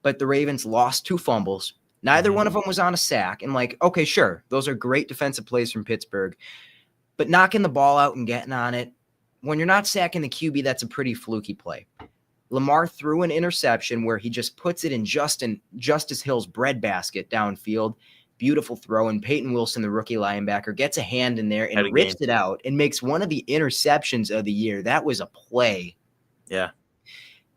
but the Ravens lost 2 fumbles. Neither one of them was on a sack. And okay, sure, those are great defensive plays from Pittsburgh, but knocking the ball out and getting on it, when you're not sacking the QB, that's a pretty fluky play. Lamar threw an interception where he just puts it in Justice Hill's breadbasket downfield. Beautiful throw, and Peyton Wilson, the rookie linebacker, gets a hand in there and rips it out and makes one of the interceptions of the year. That was a play. Yeah.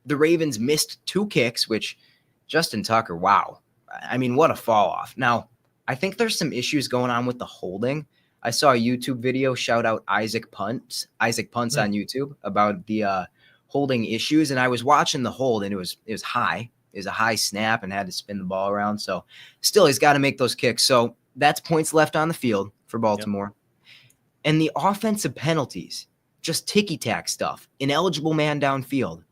The Ravens missed 2 kicks, which Justin Tucker, wow. I mean, what a fall off. Now, I think there's some issues going on with the holding. I saw a YouTube video, shout out Isaac Punts on YouTube, about the holding issues, and I was watching the hold, and it was high. It was a high snap and had to spin the ball around. So still, he's got to make those kicks. So that's points left on the field for Baltimore. And the offensive penalties, just ticky-tack stuff, ineligible man downfield.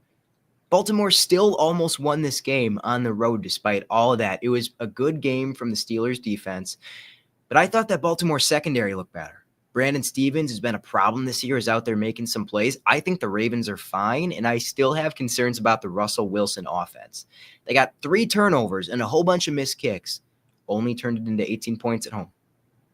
Baltimore still almost won this game on the road despite all of that. It was a good game from the Steelers defense, but I thought that Baltimore secondary looked better. Brandon Stevens has been a problem this year, is out there making some plays. I think the Ravens are fine, and I still have concerns about the Russell Wilson offense. They got 3 turnovers and a whole bunch of missed kicks, only turned it into 18 points at home.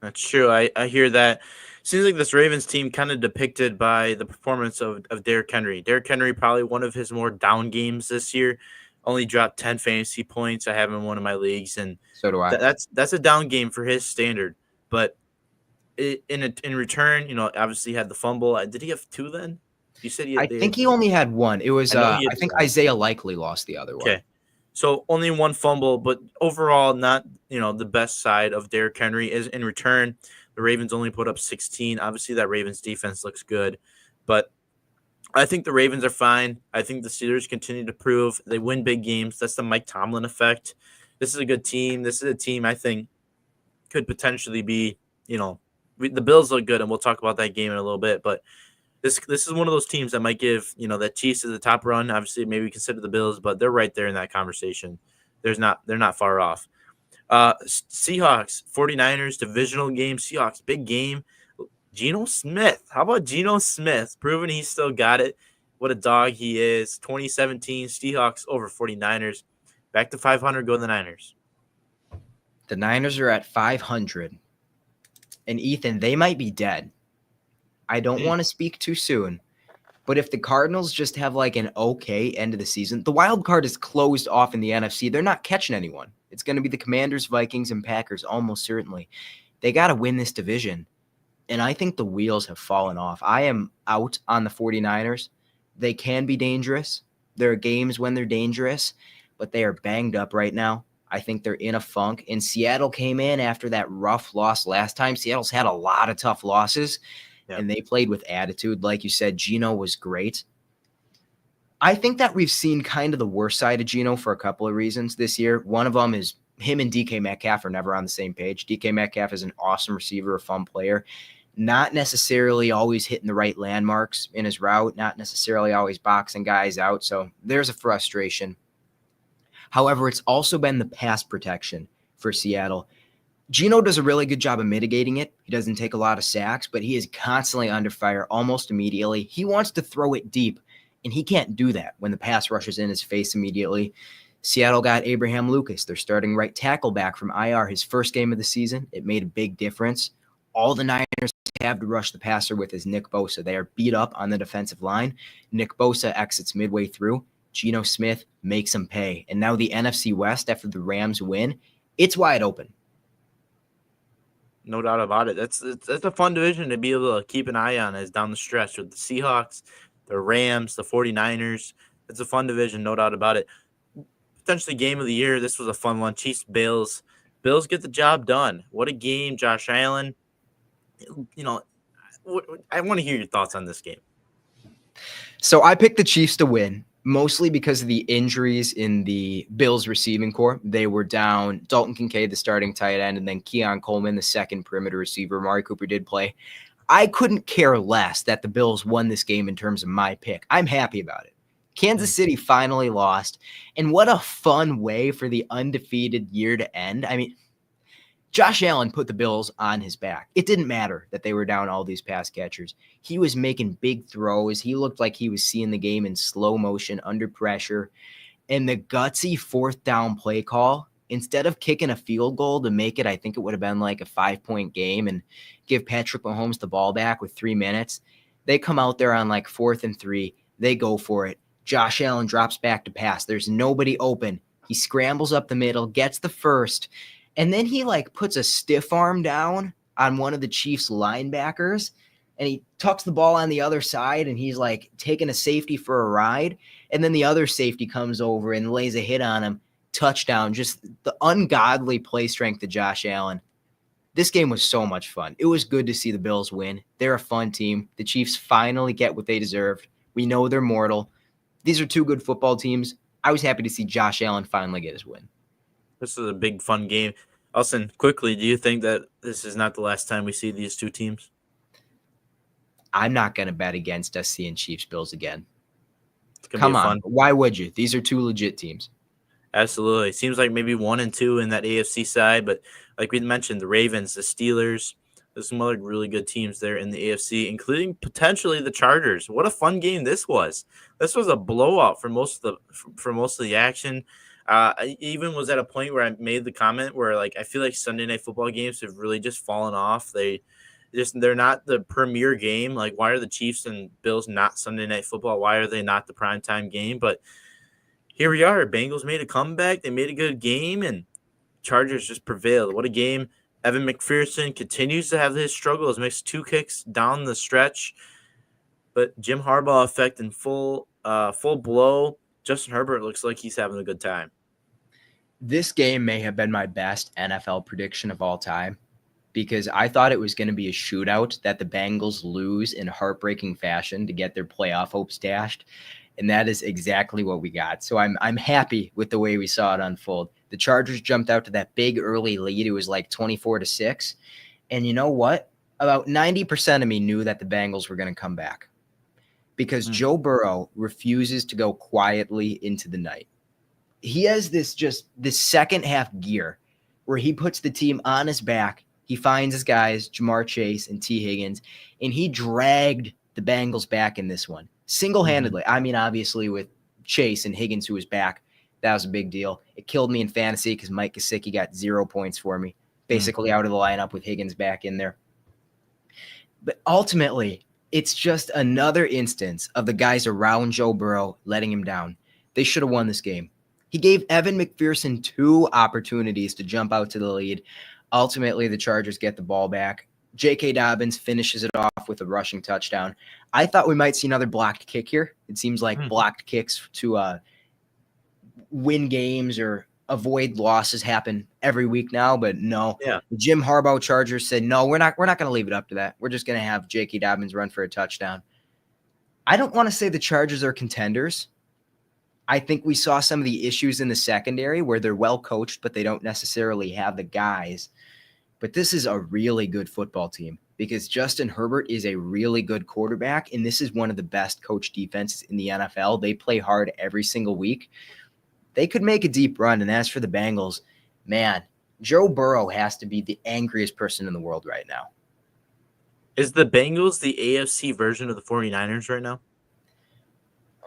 That's true. I hear that. Seems like this Ravens team kind of depicted by the performance of Derrick Henry. Derrick Henry, probably one of his more down games this year, only dropped 10 fantasy points. I have him in one of my leagues, and so do I. That's a down game for his standard. But in return, obviously he had the fumble. Did he have 2 then? You said I think he only had 1. It was I think Isaiah likely lost the other one. Okay. So only 1 fumble, but overall not, the best side of Derrick Henry. Is in return, the Ravens only put up 16. Obviously that Ravens defense looks good, but I think the Ravens are fine. I think the Steelers continue to prove they win big games. That's the Mike Tomlin effect. This is a good team. This is a team I think could potentially be, the Bills look good, and we'll talk about that game in a little bit, but This is one of those teams that might give, that Chiefs is the top run. Obviously, maybe consider the Bills, but they're right there in that conversation. They're not far off. Seahawks, 49ers, divisional game. Seahawks, big game. Geno Smith. How about Geno Smith? Proving he still got it. What a dog he is. 2017, Seahawks over 49ers. Back to 500, go to the Niners. The Niners are at 500. And Ethan, they might be dead. I don't want to speak too soon, but if the Cardinals just have an okay end of the season, the wild card is closed off in the NFC. They're not catching anyone. It's going to be the Commanders, Vikings, and Packers almost certainly. They got to win this division, and I think the wheels have fallen off. I am out on the 49ers. They can be dangerous. There are games when they're dangerous, but they are banged up right now. I think they're in a funk, and Seattle came in after that rough loss last time. Seattle's had a lot of tough losses. Yeah. and they played with attitude. Like you said, Geno was great. I think that we've seen kind of the worst side of Geno for a couple of reasons this year. One of them is him and DK Metcalf are never on the same page. DK Metcalf is an awesome receiver, a fun player, not necessarily always hitting the right landmarks in his route, not necessarily always boxing guys out. So there's a frustration. However, it's also been the pass protection for Seattle. Geno does a really good job of mitigating it. He doesn't take a lot of sacks, but he is constantly under fire almost immediately. He wants to throw it deep, and he can't do that when the pass rushes in his face immediately. Seattle got Abraham Lucas, their starting right tackle, back from IR, his first game of the season. It made a big difference. All the Niners have to rush the passer with is Nick Bosa. They are beat up on the defensive line. Nick Bosa exits midway through. Geno Smith makes him pay. And now the NFC West, after the Rams win, it's wide open. No doubt about it. That's a fun division to be able to keep an eye on as down the stretch with the Seahawks, the Rams, the 49ers. It's a fun division, no doubt about it. Potentially game of the year. This was a fun one. Chiefs, Bills. Bills get the job done. What a game, Josh Allen. You know, I want to hear your thoughts on this game. So I picked the Chiefs to win, mostly because of the injuries in the Bills receiving corps. They were down Dalton Kincaid, the starting tight end, and then Keon Coleman, the second perimeter receiver. Amari Cooper did play. I couldn't care less that the Bills won this game in terms of my pick. I'm happy about it. Kansas City finally lost, and what a fun way for the undefeated year to end. I mean, Josh Allen put the Bills on his back. It didn't matter that they were down all these pass catchers. He was making big throws. He looked like he was seeing the game in slow motion under pressure. And the gutsy fourth down play call, instead of kicking a field goal to make it, I think it would have been like a 5-point game and give Patrick Mahomes the ball back with 3 minutes. They come out there on like 4th and 3. They go for it. Josh Allen drops back to pass. There's nobody open. He scrambles up the middle, gets the first, and then he like puts a stiff arm down on one of the Chiefs linebackers, and he tucks the ball on the other side, and he's like taking a safety for a ride. And then the other safety comes over and lays a hit on him. Touchdown. Just the ungodly play strength of Josh Allen. This game was so much fun. It was good to see the Bills win. They're a fun team. The Chiefs finally get what they deserved. We know they're mortal. These are two good football teams. I was happy to see Josh Allen finally get his win. This is a big, fun game. Elsen, quickly, do you think that this is not the last time we see these two teams? I'm not going to bet against us seeing Chiefs-Bills again. Come on. Why would you? These are two legit teams. Absolutely. It seems like maybe 1 and 2 in that AFC side, but like we mentioned, the Ravens, the Steelers, there's some other really good teams there in the AFC, including potentially the Chargers. What a fun game this was. This was a blowout for most of the action. I even was at a point where I made the comment where like I feel like Sunday Night Football games have really just fallen off. They're not the premier game. Like, why are the Chiefs and Bills not Sunday Night Football? Why are they not the primetime game? But here we are. Bengals made a comeback. They made a good game, and Chargers just prevailed. What a game. Evan McPherson continues to have his struggles, makes 2 kicks down the stretch. But Jim Harbaugh effect in full blow. Justin Herbert looks like he's having a good time. This game may have been my best NFL prediction of all time because I thought it was going to be a shootout that the Bengals lose in heartbreaking fashion to get their playoff hopes dashed. And that is exactly what we got. So I'm happy with the way we saw it unfold. The Chargers jumped out to that big early lead. It was like 24-6. And you know what? About 90% of me knew that the Bengals were going to come back because Joe Burrow refuses to go quietly into the night. He has this second half gear where he puts the team on his back. He finds his guys, Jamar Chase and T. Higgins, and he dragged the Bengals back in this one single-handedly. I mean, obviously with Chase and Higgins, who was back, that was a big deal. It killed me in fantasy because Mike Gesicki got 0 points for me, basically out of the lineup with Higgins back in there. But ultimately, it's just another instance of the guys around Joe Burrow letting him down. They should have won this game. He gave Evan McPherson 2 opportunities to jump out to the lead. Ultimately, the Chargers get the ball back. J.K. Dobbins finishes it off with a rushing touchdown. I thought we might see another blocked kick here. It seems like blocked kicks to win games or avoid losses happen every week now, but no. Yeah. The Jim Harbaugh Chargers said, no, we're not going to leave it up to that. We're just going to have J.K. Dobbins run for a touchdown. I don't want to say the Chargers are contenders. I think we saw some of the issues in the secondary where they're well coached, but they don't necessarily have the guys. But this is a really good football team because Justin Herbert is a really good quarterback, and this is one of the best coached defenses in the NFL. They play hard every single week. They could make a deep run, and as for the Bengals, man, Joe Burrow has to be the angriest person in the world right now. Is the Bengals the AFC version of the 49ers right now?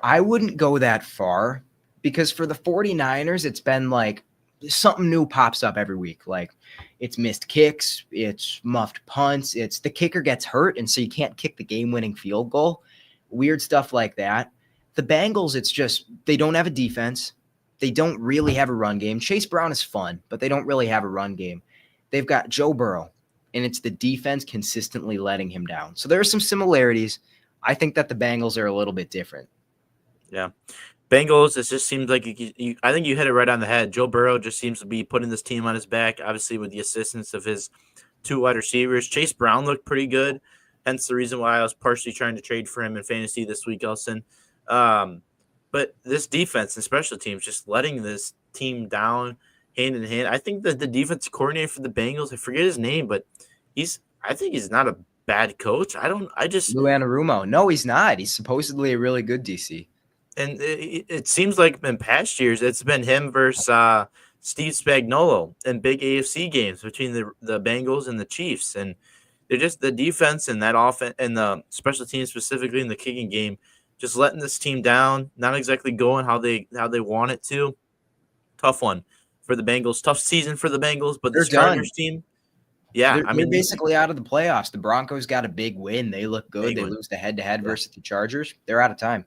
I wouldn't go that far because for the 49ers, it's been like something new pops up every week. Like it's missed kicks, it's muffed punts, it's the kicker gets hurt, and so you can't kick the game-winning field goal. Weird stuff like that. The Bengals, it's just they don't have a defense. They don't really have a run game. Chase Brown is fun, but they don't really have a run game. They've got Joe Burrow, and it's the defense consistently letting him down. So there are some similarities. I think that the Bengals are a little bit different. Yeah. Bengals, it just seems like I think you hit it right on the head. Joe Burrow just seems to be putting this team on his back, obviously with the assistance of his two wide receivers. Chase Brown looked pretty good, hence the reason why I was partially trying to trade for him in fantasy this week, Elsen. But this defense and special teams just letting this team down hand in hand. I think that the defense coordinator for the Bengals, I forget his name, but I think he's not a bad coach. Lou Anarumo. No, he's not. He's supposedly a really good DC. And it seems like in past years, it's been him versus Steve Spagnuolo in big AFC games between the Bengals and the Chiefs. And they're just the defense and that offense and the special teams specifically in the kicking game, just letting this team down, not exactly going how they want it to. Tough one for the Bengals. Tough season for the Bengals, but the Chargers team, yeah, they're basically out of the playoffs. The Broncos got a big win. They look good. They lose the head-to-head versus the Chargers. They're out of time.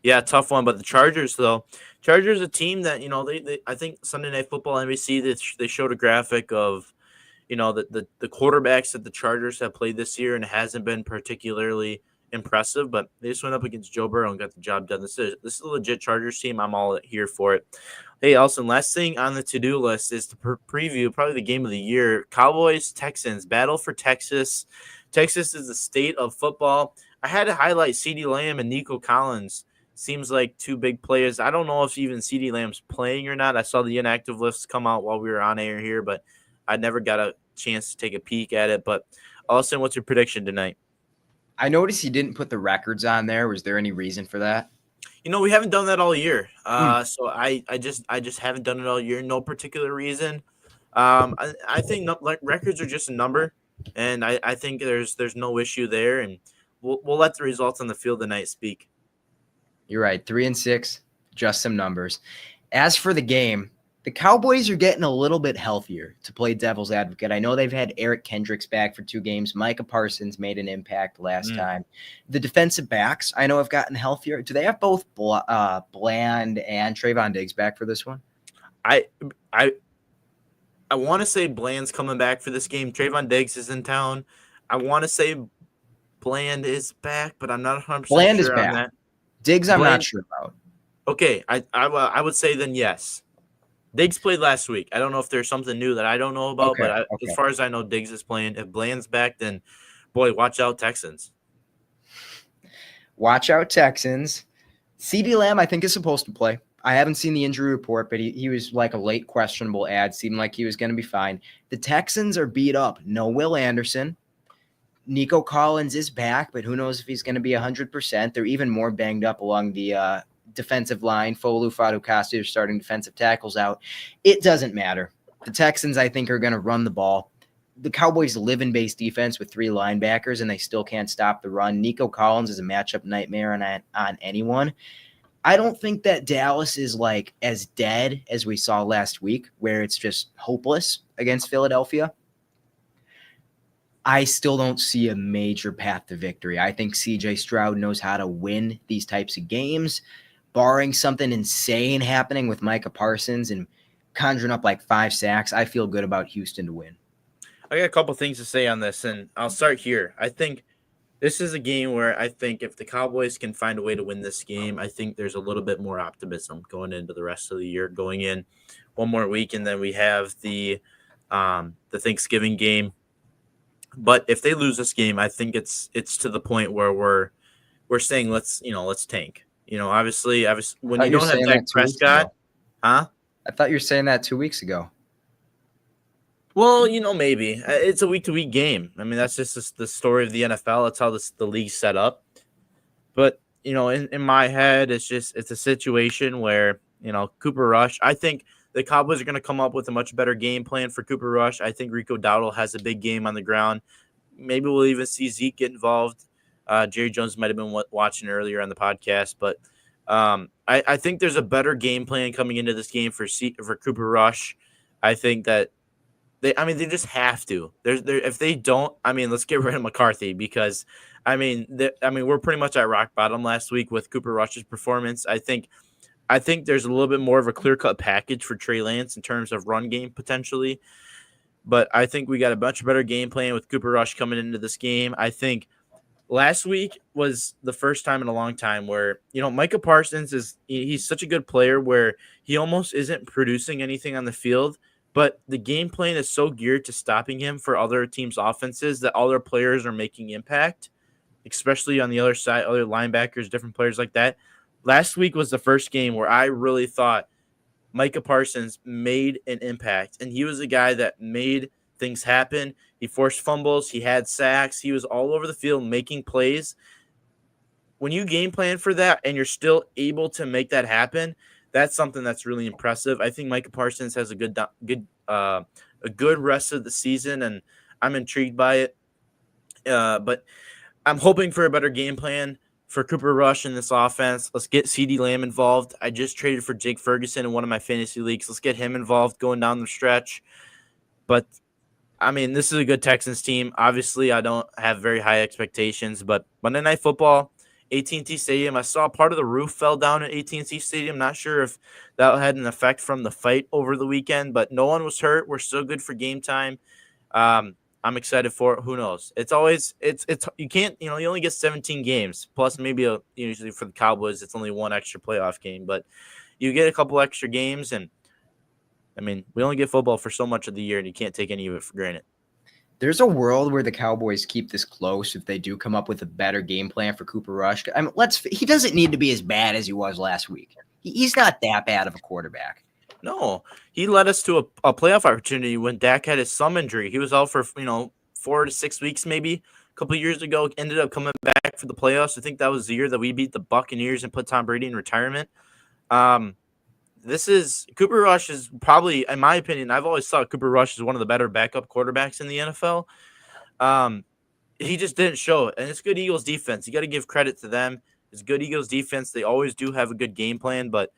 Yeah, tough one. But the Chargers, though, Chargers a team that, they I think Sunday Night Football NBC, they showed a graphic of, the quarterbacks that the Chargers have played this year, and it hasn't been particularly impressive, but they just went up against Joe Burrow and got the job done. This is a legit Chargers team. I'm all here for it. Hey, Elsen, last thing on the to-do list is to preview probably the game of the year. Cowboys-Texans, battle for Texas. Texas is the state of football. I had to highlight CeeDee Lamb and Nico Collins. Seems like two big players. I don't know if even CeeDee Lamb's playing or not. I saw the inactive lists come out while we were on air here, but I never got a chance to take a peek at it. But Elsen, what's your prediction tonight? I noticed you didn't put the records on there. Was there any reason for that? We haven't done that all year. So I just haven't done it all year. No particular reason. I think records are just a number, and I think there's no issue there, and we'll let the results on the field tonight speak. You're right. 3-6, just some numbers. As for the game, the Cowboys are getting a little bit healthier, to play devil's advocate. I know they've had Eric Kendricks back for 2 games. Micah Parsons made an impact last time. The defensive backs, I know, have gotten healthier. Do they have both Bland and Trayvon Diggs back for this one? I want to say Bland's coming back for this game. Trayvon Diggs is in town. I want to say Bland is back, but I'm not 100% Bland sure is back. on that. Diggs, I'm not sure about. Okay, I would say then yes. Diggs played last week. I don't know if there's something new that I don't know about, but as far as I know, Diggs is playing. If Bland's back, then, boy, watch out, Texans. Watch out, Texans. CeeDee Lamb, I think, is supposed to play. I haven't seen the injury report, but he was like a late questionable ad. Seemed like he was going to be fine. The Texans are beat up. No Will Anderson. Nico Collins is back, but who knows if he's going to be 100%. They're even more banged up along the defensive line. Folu Fadukasi are starting defensive tackles out. It doesn't matter. The Texans, I think, are going to run the ball. The Cowboys live in base defense with 3 linebackers, and they still can't stop the run. Nico Collins is a matchup nightmare on anyone. I don't think that Dallas is like as dead as we saw last week, where it's just hopeless against Philadelphia. I still don't see a major path to victory. I think CJ Stroud knows how to win these types of games, barring something insane happening with Micah Parsons and conjuring up like 5 sacks. I feel good about Houston to win. I got a couple things to say on this, and I'll start here. I think This is a game where I think if the Cowboys can find a way to win this game, I think there's a little bit more optimism going into the rest of the year. Going in one more week, and then we have the Thanksgiving game. But if they lose this game, I think it's to the point where we're saying let's tank. Obviously, I when thought you you were don't have saying Dak that 2 weeks Prescott, ago. huh? I thought you were saying that 2 weeks ago. Well, maybe it's a week to week game. I mean, that's just the story of the NFL. That's how the league's set up. But in my head, it's a situation where Cooper Rush. I think the Cowboys are going to come up with a much better game plan for Cooper Rush. I think Rico Dowdle has a big game on the ground. Maybe we'll even see Zeke get involved. Jerry Jones might have been watching earlier on the podcast, but I think there's a better game plan coming into this game for Cooper Rush. I think that they just have to. If they don't, let's get rid of McCarthy because, we're pretty much at rock bottom last week with Cooper Rush's performance. I think there's a little bit more of a clear cut package for Trey Lance in terms of run game potentially, but I think we got a much better game plan with Cooper Rush coming into this game. I think last week was the first time in a long time where Micah Parsons he's such a good player where he almost isn't producing anything on the field, but the game plan is so geared to stopping him for other teams' offenses that all their players are making impact, especially on the other side, other linebackers, different players like that. Last week was the first game where I really thought Micah Parsons made an impact, and he was a guy that made things happen. He forced fumbles, he had sacks, he was all over the field making plays. When you game plan for that and you're still able to make that happen, that's something that's really impressive. I think Micah Parsons has a good rest of the season, and I'm intrigued by it. But I'm hoping for a better game plan for Cooper Rush in this offense. Let's get CeeDee Lamb involved. I just traded for Jake Ferguson in one of my fantasy leagues. Let's get him involved going down the stretch. But this is a good Texans team. Obviously, I don't have very high expectations, but Monday Night Football, AT&T Stadium. I saw part of the roof fell down at AT&T Stadium. Not sure if that had an effect from the fight over the weekend, but no one was hurt. We're still good for game time. I'm excited for it. Who knows? It's always you can't you only get 17 games plus maybe usually for the Cowboys it's only one extra playoff game, but you get a couple extra games and we only get football for so much of the year and you can't take any of it for granted. There's a world where the Cowboys keep this close if they do come up with a better game plan for Cooper Rush. He doesn't need to be as bad as he was last week. He's not that bad of a quarterback. No, he led us to a playoff opportunity when Dak had his thumb injury. He was out for 4 to 6 weeks maybe a couple of years ago. Ended up coming back for the playoffs. I think that was the year that we beat the Buccaneers and put Tom Brady in retirement. Cooper Rush is probably, in my opinion, I've always thought Cooper Rush is one of the better backup quarterbacks in the NFL. He just didn't show it, and it's good Eagles defense. You got to give credit to them. It's good Eagles defense. They always do have a good game plan, but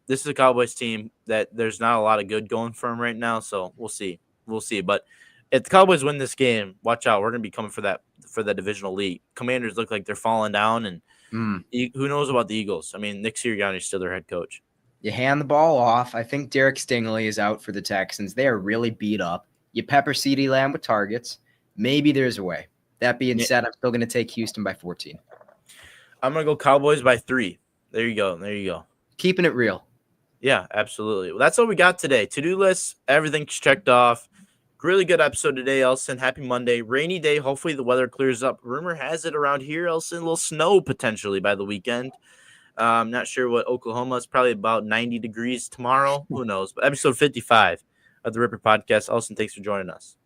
this is a Cowboys team that there's not a lot of good going for them right now. So we'll see. But if the Cowboys win this game, watch out. We're going to be coming for the divisional lead. Commanders look like they're falling down, and who knows about the Eagles? Nick Sirianni is still their head coach. You hand the ball off. I think Derek Stingley is out for the Texans. They are really beat up. You pepper CeeDee Lamb with targets. Maybe there's a way. That being said, I'm still going to take Houston by 14. I'm going to go Cowboys by 3. There you go. Keeping it real. Yeah, absolutely. Well, that's all we got today. To-do list, everything's checked off. Really good episode today, Elsen. Happy Monday. Rainy day. Hopefully the weather clears up. Rumor has it around here, Elsen, a little snow potentially by the weekend. I'm not sure what Oklahoma is. Probably about 90 degrees tomorrow. Who knows? But episode 55 of the Ripper Podcast. Elsen, thanks for joining us.